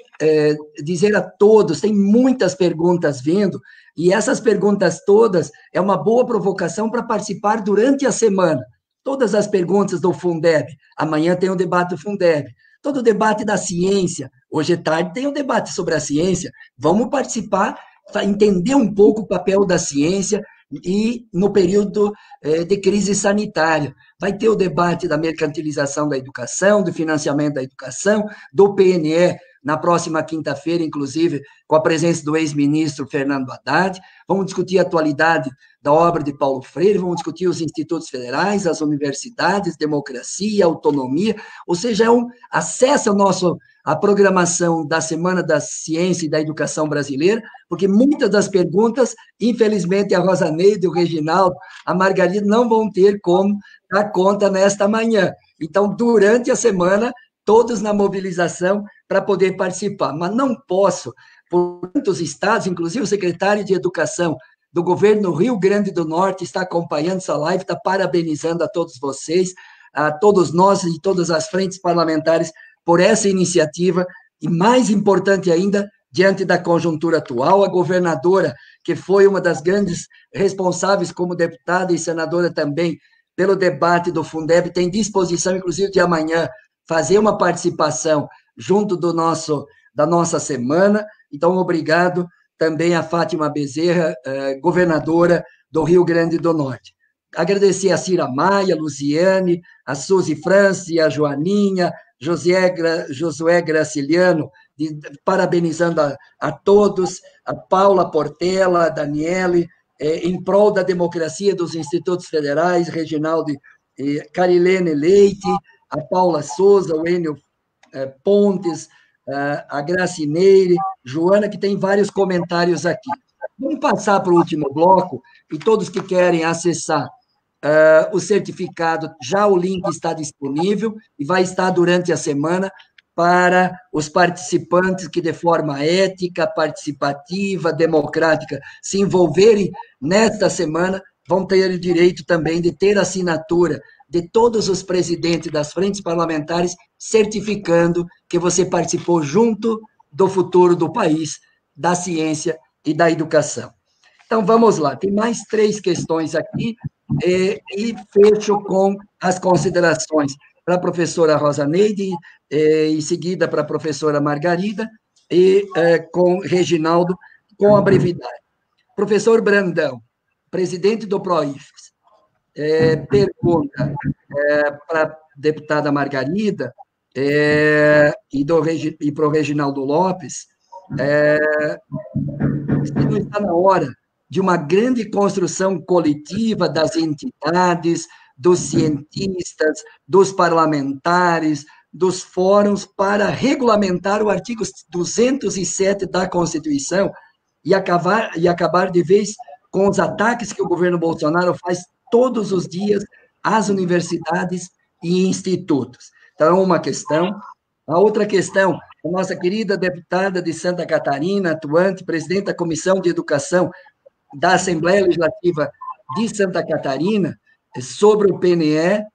dizer a todos, tem muitas perguntas vindo, e essas perguntas todas é uma boa provocação para participar durante a semana. Todas as perguntas do Fundeb, amanhã tem o debate do Fundeb, todo o debate da ciência, hoje à tarde tem um debate sobre a ciência, vamos participar, entender um pouco o papel da ciência e no período de crise sanitária. Vai ter o debate da mercantilização da educação, do financiamento da educação, do PNE, na próxima quinta-feira, inclusive, com a presença do ex-ministro Fernando Haddad. Vamos discutir a atualidade da obra de Paulo Freire, vamos discutir os institutos federais, as universidades, democracia, autonomia, ou seja, acessa a programação da Semana da Ciência e da Educação Brasileira, porque muitas das perguntas, infelizmente, a Rosaneide, o Reginaldo, a Margarida não vão ter como dar conta nesta manhã. Então, durante a semana, todos na mobilização para poder participar. Mas não posso, por muitos estados, inclusive o secretário de Educação do governo do Rio Grande do Norte está acompanhando essa live, está parabenizando a todos vocês, a todos nós e todas as frentes parlamentares por essa iniciativa, e mais importante ainda, diante da conjuntura atual, a governadora, que foi uma das grandes responsáveis como deputada e senadora também pelo debate do Fundeb, tem disposição, inclusive, de amanhã fazer uma participação junto da nossa semana. Então, obrigado também a Fátima Bezerra, governadora do Rio Grande do Norte. Agradecer a Cira Maia, a Luziane, a Suzy France, a Joaninha, Josué Graciliano, parabenizando a todos, a Paula Portela, a Daniele, em prol da democracia dos institutos federais, Reginaldo Carilene Leite, a Paula Souza, o Enio Pontes, a Gracineire, Joana, que tem vários comentários aqui. Vamos passar para o último bloco, e todos que querem acessar o certificado, já o link está disponível e vai estar durante a semana para os participantes que, de forma ética, participativa, democrática, se envolverem nesta semana, vão ter o direito também de ter assinatura de todos os presidentes das frentes parlamentares, certificando que você participou junto do futuro do país, da ciência e da educação. Então, vamos lá, tem mais 3 questões aqui, e fecho com as considerações para a professora Rosaneide, em seguida para a professora Margarida, e com Reginaldo, com a brevidade. Professor Brandão, presidente do PROIFES, pergunta para a deputada Margarida e para o Reginaldo Lopes, se não está na hora de uma grande construção coletiva das entidades, dos cientistas, dos parlamentares, dos fóruns, para regulamentar o artigo 207 da Constituição e acabar de vez com os ataques que o governo Bolsonaro faz todos os dias às universidades e institutos. Então, uma questão. A outra questão, a nossa querida deputada de Santa Catarina, atuante, presidente da Comissão de Educação da Assembleia Legislativa de Santa Catarina, sobre o PNE,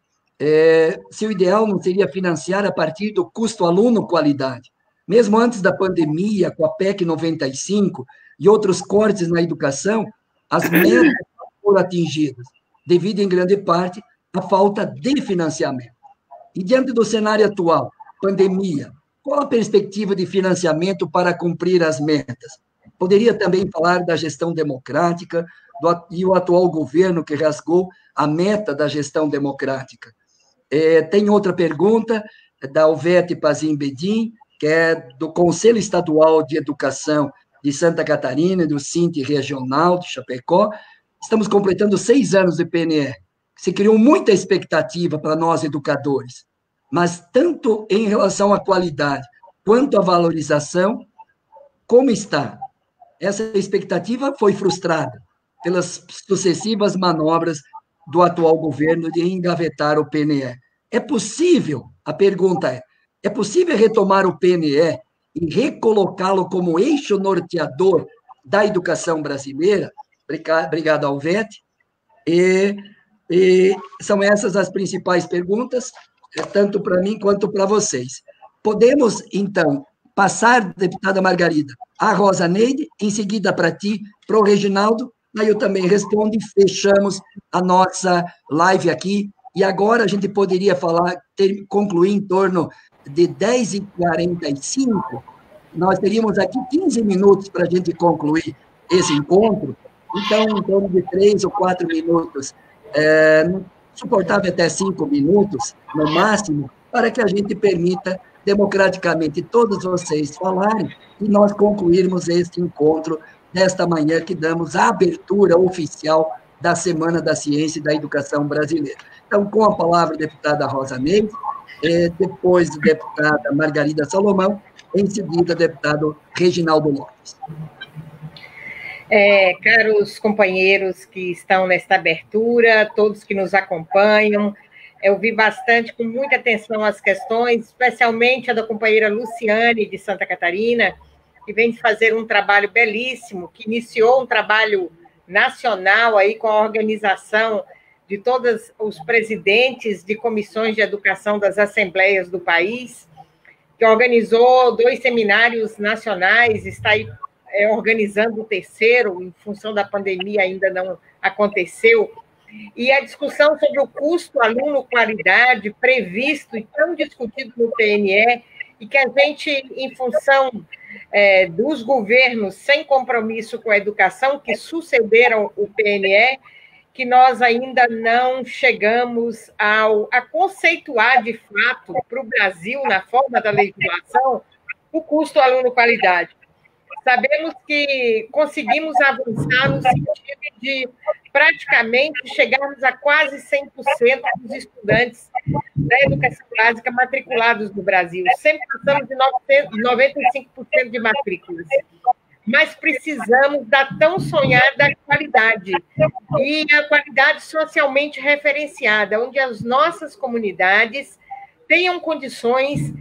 se o ideal não seria financiar a partir do custo aluno-qualidade. Mesmo antes da pandemia, com a PEC 95 e outros cortes na educação, as metas foram atingidas, devido, em grande parte, à falta de financiamento. E, diante do cenário atual, pandemia, qual a perspectiva de financiamento para cumprir as metas? Poderia também falar da gestão democrática e o atual governo que rasgou a meta da gestão democrática. Tem outra pergunta da Alvete Pazim Bedin, que é do Conselho Estadual de Educação de Santa Catarina, do Cinti Regional de Chapecó. Estamos completando 6 anos de PNE. Se criou muita expectativa para nós, educadores, mas tanto em relação à qualidade quanto à valorização, como está? Essa expectativa foi frustrada pelas sucessivas manobras do atual governo de engavetar o PNE. É possível, a pergunta é possível retomar o PNE e recolocá-lo como eixo norteador da educação brasileira? Obrigado, Alvete. E são essas as principais perguntas, tanto para mim quanto para vocês. Podemos, então, passar, deputada Margarida, a Rosa Neide, em seguida para ti, para o Reginaldo, aí eu também respondo e fechamos a nossa live aqui. E agora a gente poderia concluir em torno de 10h45. Nós teríamos aqui 15 minutos para a gente concluir esse encontro. Então, em torno de 3 ou 4 minutos, suportável até 5 minutos, no máximo, para que a gente permita democraticamente todos vocês falarem e nós concluirmos este encontro desta manhã que damos a abertura oficial da Semana da Ciência e da Educação Brasileira. Então, com a palavra, a deputada Rosa Neide, depois a deputada Margarida Salomão, em seguida, o deputado Reginaldo Lopes. Caros companheiros que estão nesta abertura, todos que nos acompanham, eu vi bastante, com muita atenção, as questões, especialmente a da companheira Luciane, de Santa Catarina, que vem fazer um trabalho belíssimo, que iniciou um trabalho nacional aí com a organização de todos os presidentes de comissões de educação das assembleias do país, que organizou 2 seminários nacionais, está aí organizando o 3º, em função da pandemia ainda não aconteceu, e a discussão sobre o custo aluno-qualidade previsto e tão discutido no PNE, e que a gente, em função dos governos sem compromisso com a educação que sucederam o PNE, que nós ainda não chegamos a conceituar de fato para o Brasil, na forma da legislação, o custo aluno-qualidade. Sabemos que conseguimos avançar no sentido de praticamente chegarmos a quase 100% dos estudantes da educação básica matriculados no Brasil. Sempre passamos de 95% de matrículas. Mas precisamos da tão sonhada qualidade, e a qualidade socialmente referenciada, onde as nossas comunidades tenham condições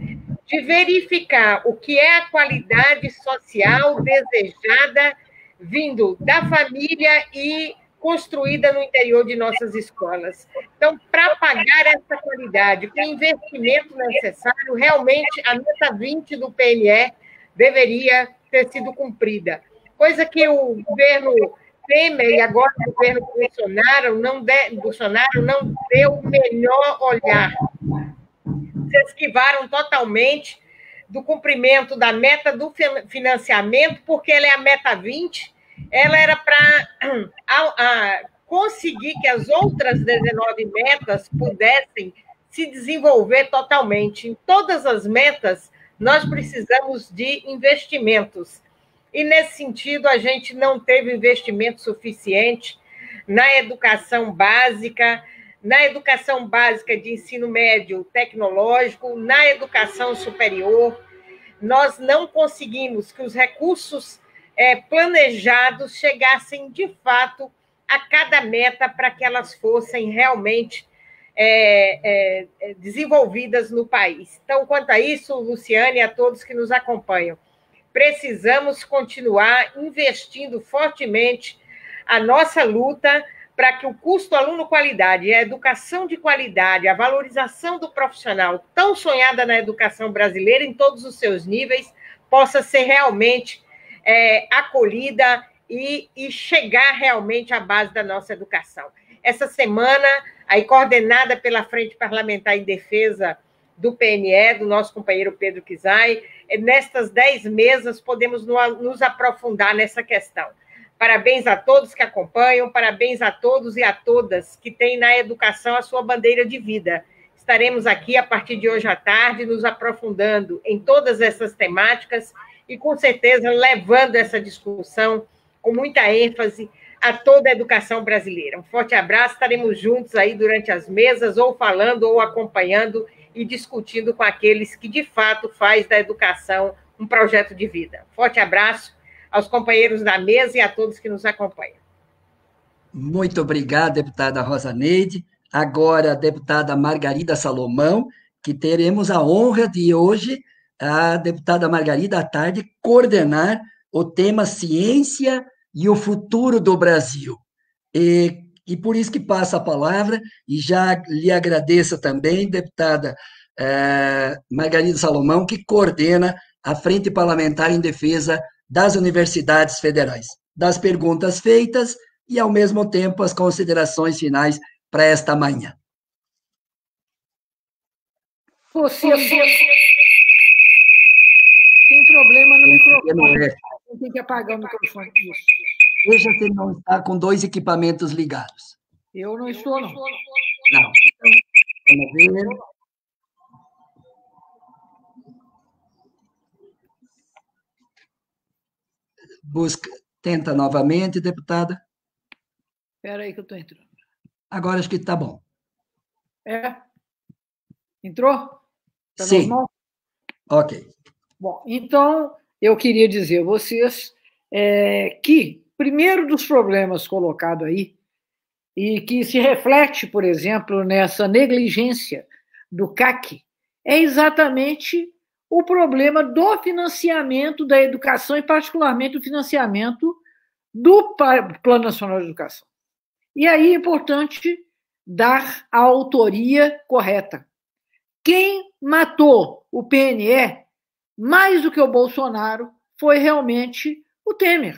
de verificar o que é a qualidade social desejada, vindo da família e construída no interior de nossas escolas. Então, para pagar essa qualidade, com o investimento necessário, realmente a meta 20 do PNE deveria ter sido cumprida. Coisa que o governo Temer e agora o governo Bolsonaro não deu o melhor olhar. Se esquivaram totalmente do cumprimento da meta do financiamento, porque ela é a meta 20, ela era para conseguir que as outras 19 metas pudessem se desenvolver totalmente. Em todas as metas, nós precisamos de investimentos. E, nesse sentido, a gente não teve investimento suficiente na educação básica de ensino médio tecnológico, na educação superior. Nós não conseguimos que os recursos planejados chegassem, de fato, a cada meta para que elas fossem realmente desenvolvidas no país. Então, quanto a isso, Luciane e a todos que nos acompanham, precisamos continuar investindo fortemente a nossa luta para que o custo aluno-qualidade, a educação de qualidade, a valorização do profissional, tão sonhada na educação brasileira em todos os seus níveis, possa ser realmente acolhida e chegar realmente à base da nossa educação. Essa semana, aí coordenada pela Frente Parlamentar em Defesa do PNE, do nosso companheiro Pedro Kizai, nestas 10 mesas podemos nos aprofundar nessa questão. Parabéns a todos que acompanham, parabéns a todos e a todas que têm na educação a sua bandeira de vida. Estaremos aqui, a partir de hoje à tarde, nos aprofundando em todas essas temáticas e, com certeza, levando essa discussão com muita ênfase a toda a educação brasileira. Um forte abraço, estaremos juntos aí durante as mesas, ou falando, ou acompanhando e discutindo com aqueles que, de fato, faz da educação um projeto de vida. Forte abraço aos companheiros da mesa e a todos que nos acompanham. Muito obrigado, deputada Rosa Neide. Agora, a deputada Margarida Salomão, que teremos a honra de hoje, a deputada Margarida, à tarde, coordenar o tema Ciência e o Futuro do Brasil. E por isso que passo a palavra, e já lhe agradeço também, deputada Margarida Salomão, que coordena a Frente Parlamentar em Defesa das Universidades Federais. Das perguntas feitas e, ao mesmo tempo, as considerações finais para esta manhã. Você tem problema no microfone. Tem que apagar o microfone. Isso. Veja se ele não está com 2 equipamentos ligados. Eu não estou, não. Não. Vamos ver. Tenta novamente, deputada. Espera aí que eu estou entrando. Agora acho que está bom. Entrou? Tá Sim. normal? Ok. Bom, então, eu queria dizer a vocês que, primeiro dos problemas colocados aí, e que se reflete, por exemplo, nessa negligência do CAC, é exatamente o problema do financiamento da educação e, particularmente, o financiamento do Plano Nacional de Educação. E aí é importante dar a autoria correta. Quem matou o PNE, mais do que o Bolsonaro, foi realmente o Temer.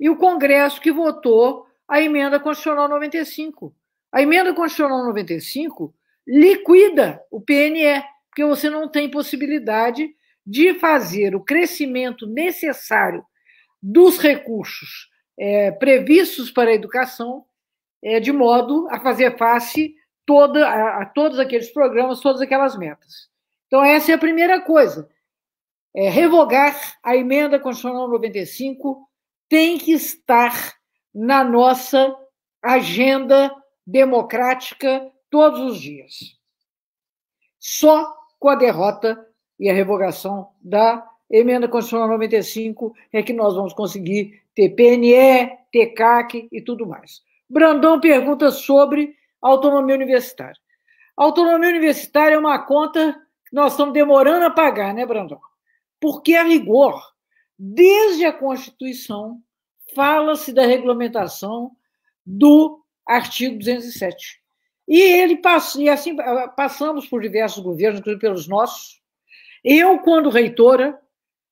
E o Congresso que votou a Emenda Constitucional 95. A Emenda Constitucional 95 liquida o PNE, porque você não tem possibilidade de fazer o crescimento necessário dos recursos previstos para a educação, de modo a fazer face a todos aqueles programas, todas aquelas metas. Então, essa é a primeira coisa. Revogar a Emenda Constitucional 95 tem que estar na nossa agenda democrática todos os dias. Só com a derrota e a revogação da Emenda Constitucional 95 é que nós vamos conseguir ter PNE, ter CAC e tudo mais. Brandão pergunta sobre autonomia universitária. A autonomia universitária é uma conta que nós estamos demorando a pagar, né, Brandão? Porque, a rigor, desde a Constituição, fala-se da regulamentação do artigo 207. E assim passamos por diversos governos, inclusive pelos nossos. Eu, quando reitora,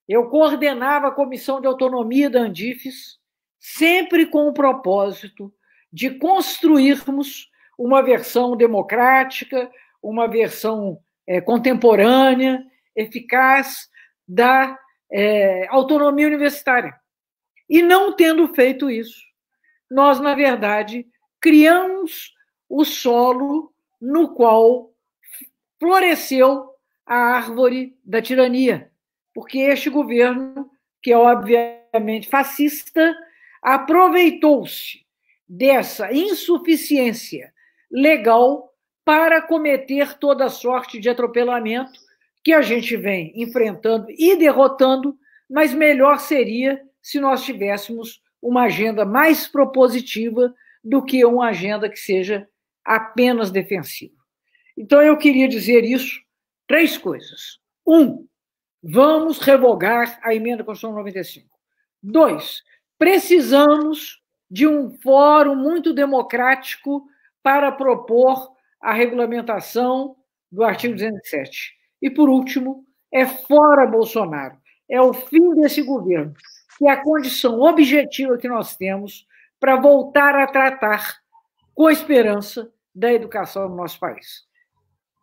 eu coordenava a Comissão de Autonomia da Andifes, sempre com o propósito de construirmos uma versão democrática, uma versão contemporânea, eficaz da autonomia universitária. E não tendo feito isso, nós, na verdade, criamos o solo no qual floresceu a árvore da tirania, porque este governo, que é obviamente fascista, aproveitou-se dessa insuficiência legal para cometer toda sorte de atropelamento que a gente vem enfrentando e derrotando, mas melhor seria se nós tivéssemos uma agenda mais propositiva do que uma agenda que seja apenas defensiva. Então, eu queria dizer isso, 3 coisas. 1, vamos revogar a Emenda Constitucional 95. 2, precisamos de um fórum muito democrático para propor a regulamentação do artigo 207. E, por último, fora Bolsonaro. É o fim desse governo, que é a condição objetiva que nós temos para voltar a tratar com esperança da educação no nosso país.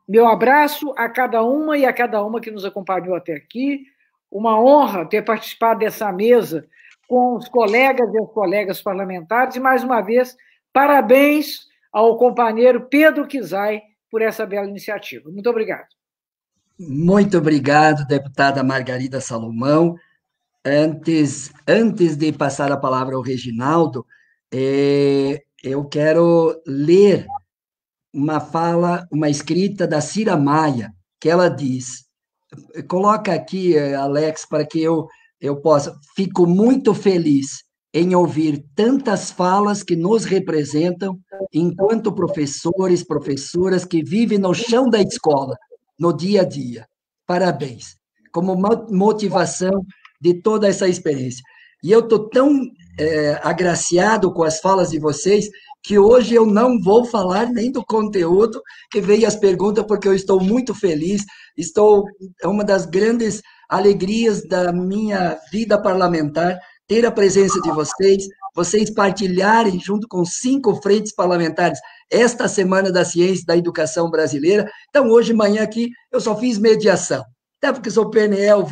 Meu abraço a cada uma e a cada uma que nos acompanhou até aqui. Uma honra ter participado dessa mesa com os colegas e as colegas parlamentares. E, mais uma vez, parabéns ao companheiro Pedro Kizai por essa bela iniciativa. Muito obrigado. Muito obrigado, deputada Margarida Salomão. Antes de passar a palavra ao Reginaldo, eu quero ler uma escrita da Cira Maia, que ela diz, coloca aqui, Alex, para que eu possa, fico muito feliz em ouvir tantas falas que nos representam enquanto professores, professoras que vivem no chão da escola, no dia a dia. Parabéns, como motivação de toda essa experiência. E eu estou tão agraciado com as falas de vocês, que hoje eu não vou falar nem do conteúdo, que veio as perguntas, porque eu estou muito feliz, é uma das grandes alegrias da minha vida parlamentar, ter a presença de vocês partilharem junto com 5 frentes parlamentares esta Semana da Ciência e da Educação Brasileira. Então, hoje, manhã aqui, eu só fiz mediação, até porque sou PNL,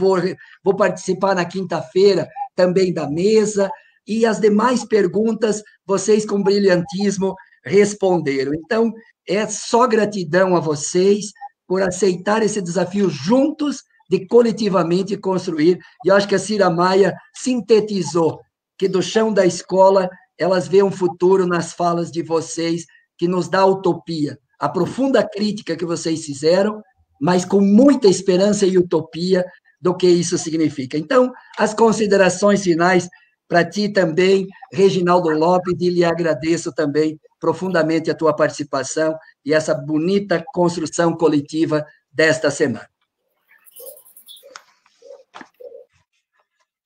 vou participar na quinta-feira também da mesa, e as demais perguntas, vocês com brilhantismo responderam. Então, é só gratidão a vocês por aceitar esse desafio juntos, de coletivamente construir, e eu acho que a Cira Maia sintetizou que do chão da escola elas veem um futuro nas falas de vocês, que nos dá utopia. A profunda crítica que vocês fizeram, mas com muita esperança e utopia do que isso significa. Então, as considerações finais para ti também, Reginaldo Lopes, e lhe agradeço também profundamente a tua participação e essa bonita construção coletiva desta semana.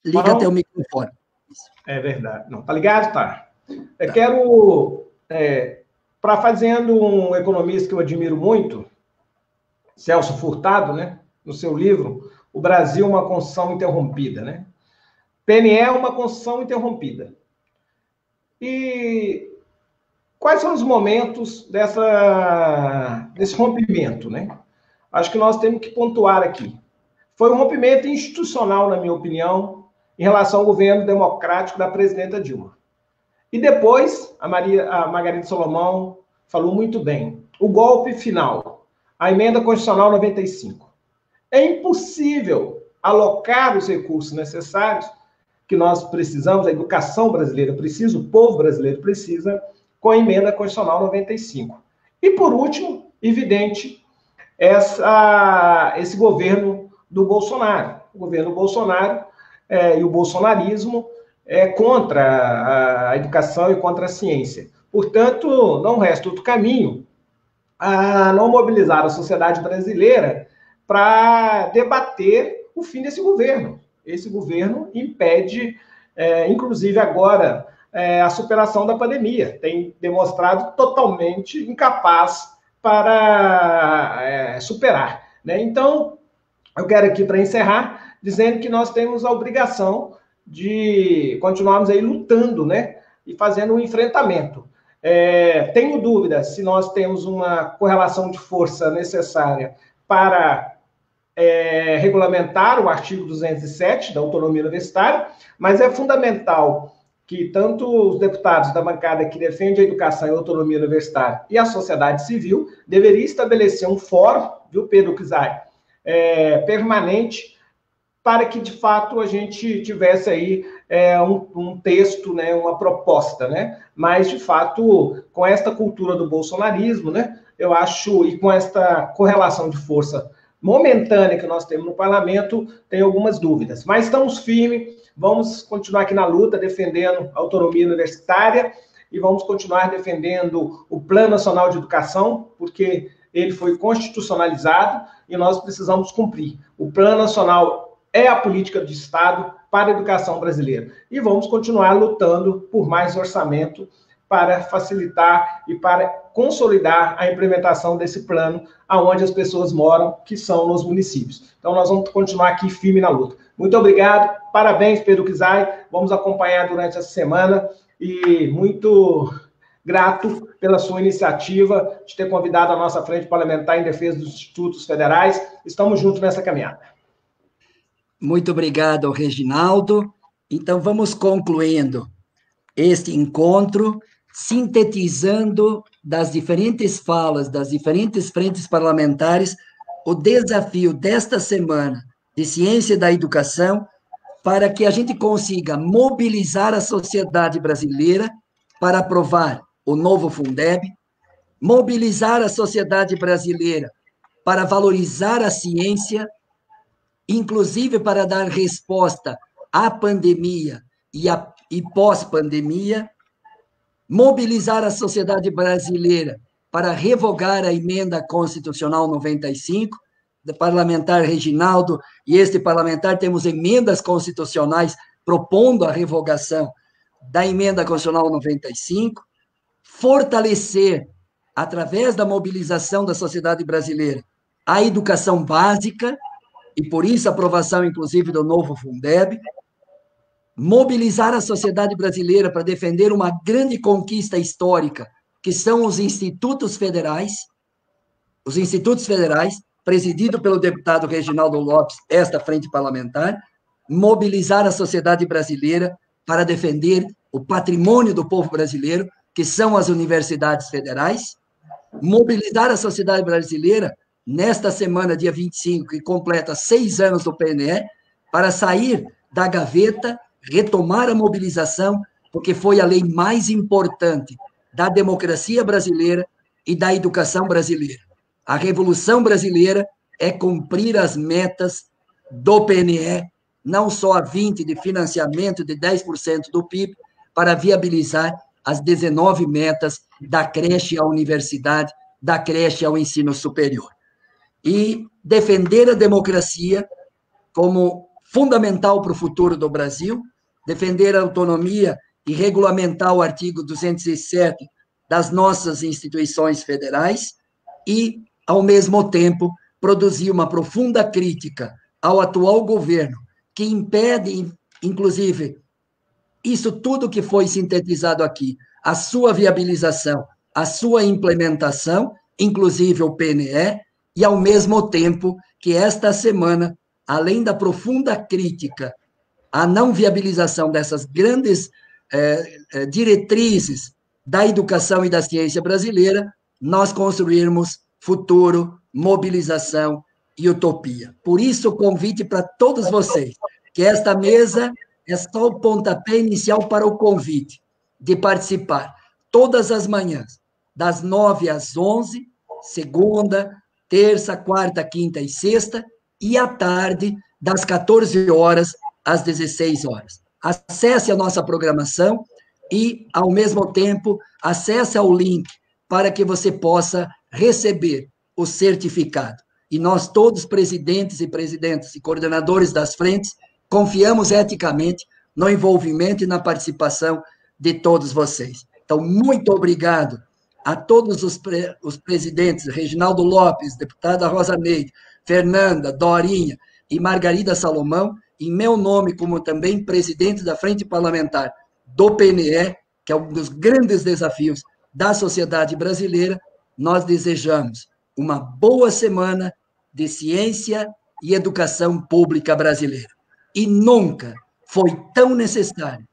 Liga teu microfone. É verdade. Não, tá ligado? Tá. Eu quero, fazendo um economista que eu admiro muito, Celso Furtado, né, no seu livro, O Brasil, uma construção interrompida, né? PNE é uma construção interrompida. E quais são os momentos desse rompimento, né? Acho que nós temos que pontuar aqui. Foi um rompimento institucional, na minha opinião, em relação ao governo democrático da presidenta Dilma. E depois, a Margarida Solomão falou muito bem, o golpe final, a emenda constitucional 95. É impossível alocar os recursos necessários que nós precisamos, a educação brasileira precisa, o povo brasileiro precisa, com a emenda constitucional 95. E, por último, evidente, esse governo do Bolsonaro. O governo Bolsonaro e o bolsonarismo contra a educação e contra a ciência. Portanto, não resta outro caminho a não mobilizar a sociedade brasileira para debater o fim desse governo. Esse governo impede, inclusive agora, a superação da pandemia. Tem demonstrado totalmente incapaz para superar, né? Então, eu quero aqui, para encerrar, dizendo que nós temos a obrigação de continuarmos aí lutando, né? E fazendo um enfrentamento. Tenho dúvida se nós temos uma correlação de força necessária para regulamentar o artigo 207 da autonomia universitária, mas é fundamental que tanto os deputados da bancada que defende a educação e a autonomia universitária e a sociedade civil deveria estabelecer um fórum, viu, Pedro Kizai, permanente, para que, de fato, a gente tivesse aí um texto, né, uma proposta, né? Mas, de fato, com esta cultura do bolsonarismo, né, eu acho, e com esta correlação de força momentânea que nós temos no parlamento, tem algumas dúvidas. Mas estamos firmes, vamos continuar aqui na luta, defendendo a autonomia universitária, e vamos continuar defendendo o Plano Nacional de Educação, porque ele foi constitucionalizado e nós precisamos cumprir. O Plano Nacional é a política de Estado para a educação brasileira. E vamos continuar lutando por mais orçamento para facilitar e para consolidar a implementação desse plano aonde as pessoas moram, que são nos municípios. Então, nós vamos continuar aqui firme na luta. Muito obrigado, parabéns, Pedro Kizai, vamos acompanhar durante essa semana e muito grato pela sua iniciativa de ter convidado a nossa Frente Parlamentar em Defesa dos Institutos Federais. Estamos juntos nessa caminhada. Muito obrigado, Reginaldo. Então, vamos concluindo este encontro, sintetizando das diferentes falas, das diferentes frentes parlamentares, o desafio desta semana de ciência da educação, para que a gente consiga mobilizar a sociedade brasileira para aprovar o novo Fundeb, mobilizar a sociedade brasileira para valorizar a ciência, inclusive para dar resposta à pandemia e e pós-pandemia, mobilizar a sociedade brasileira para revogar a emenda constitucional 95, do parlamentar Reginaldo e este parlamentar temos emendas constitucionais propondo a revogação da emenda constitucional 95, fortalecer, através da mobilização da sociedade brasileira, a educação básica, e por isso a aprovação, inclusive, do novo Fundeb, mobilizar a sociedade brasileira para defender uma grande conquista histórica, que são os institutos federais, presidido pelo deputado Reginaldo Lopes, esta frente parlamentar, mobilizar a sociedade brasileira para defender o patrimônio do povo brasileiro, que são as universidades federais, mobilizar a sociedade brasileira nesta semana, dia 25, que completa 6 anos do PNE, para sair da gaveta, retomar a mobilização, porque foi a lei mais importante da democracia brasileira e da educação brasileira. A Revolução Brasileira é cumprir as metas do PNE, não só a 20% de financiamento de 10% do PIB, para viabilizar as 19 metas da creche à universidade, da creche ao ensino superior. E defender a democracia como fundamental para o futuro do Brasil, defender a autonomia e regulamentar o artigo 207 das nossas instituições federais e, ao mesmo tempo, produzir uma profunda crítica ao atual governo, que impede, inclusive, isso tudo que foi sintetizado aqui, a sua viabilização, a sua implementação, inclusive o PNE, e, ao mesmo tempo, que esta semana, além da profunda crítica à não viabilização dessas grandes diretrizes da educação e da ciência brasileira, nós construirmos futuro, mobilização e utopia. Por isso, o convite para todos vocês, que esta mesa é só o pontapé inicial para o convite de participar todas as manhãs, das 9 às 11, segunda, terça, quarta, quinta e sexta, e à tarde, das 14 horas às 16 horas. Acesse a nossa programação e, ao mesmo tempo, acesse ao link para que você possa receber o certificado. E nós todos, presidentes e coordenadores das frentes, confiamos eticamente no envolvimento e na participação de todos vocês. Então, muito obrigado a todos os presidentes, Reginaldo Lopes, deputada Rosa Neide, Fernanda, Dorinha e Margarida Salomão, em meu nome, como também presidente da Frente Parlamentar do PNE, que é um dos grandes desafios da sociedade brasileira, nós desejamos uma boa semana de ciência e educação pública brasileira. E nunca foi tão necessário,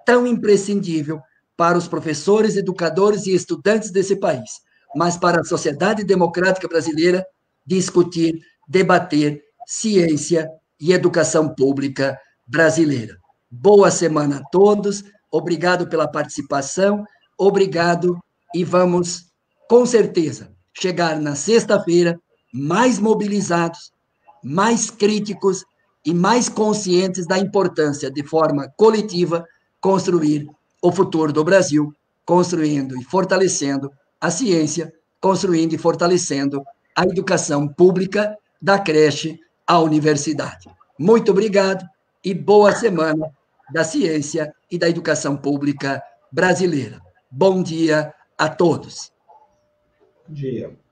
tão imprescindível para os professores, educadores e estudantes desse país, mas para a sociedade democrática brasileira discutir, debater ciência e educação pública brasileira. Boa semana a todos, obrigado pela participação, obrigado e vamos, com certeza, chegar na sexta-feira mais mobilizados, mais críticos e mais conscientes da importância, de forma coletiva, construir o futuro do Brasil, construindo e fortalecendo a ciência, construindo e fortalecendo a educação pública, da creche à universidade. Muito obrigado e boa semana da ciência e da educação pública brasileira. Bom dia a todos. Bom dia.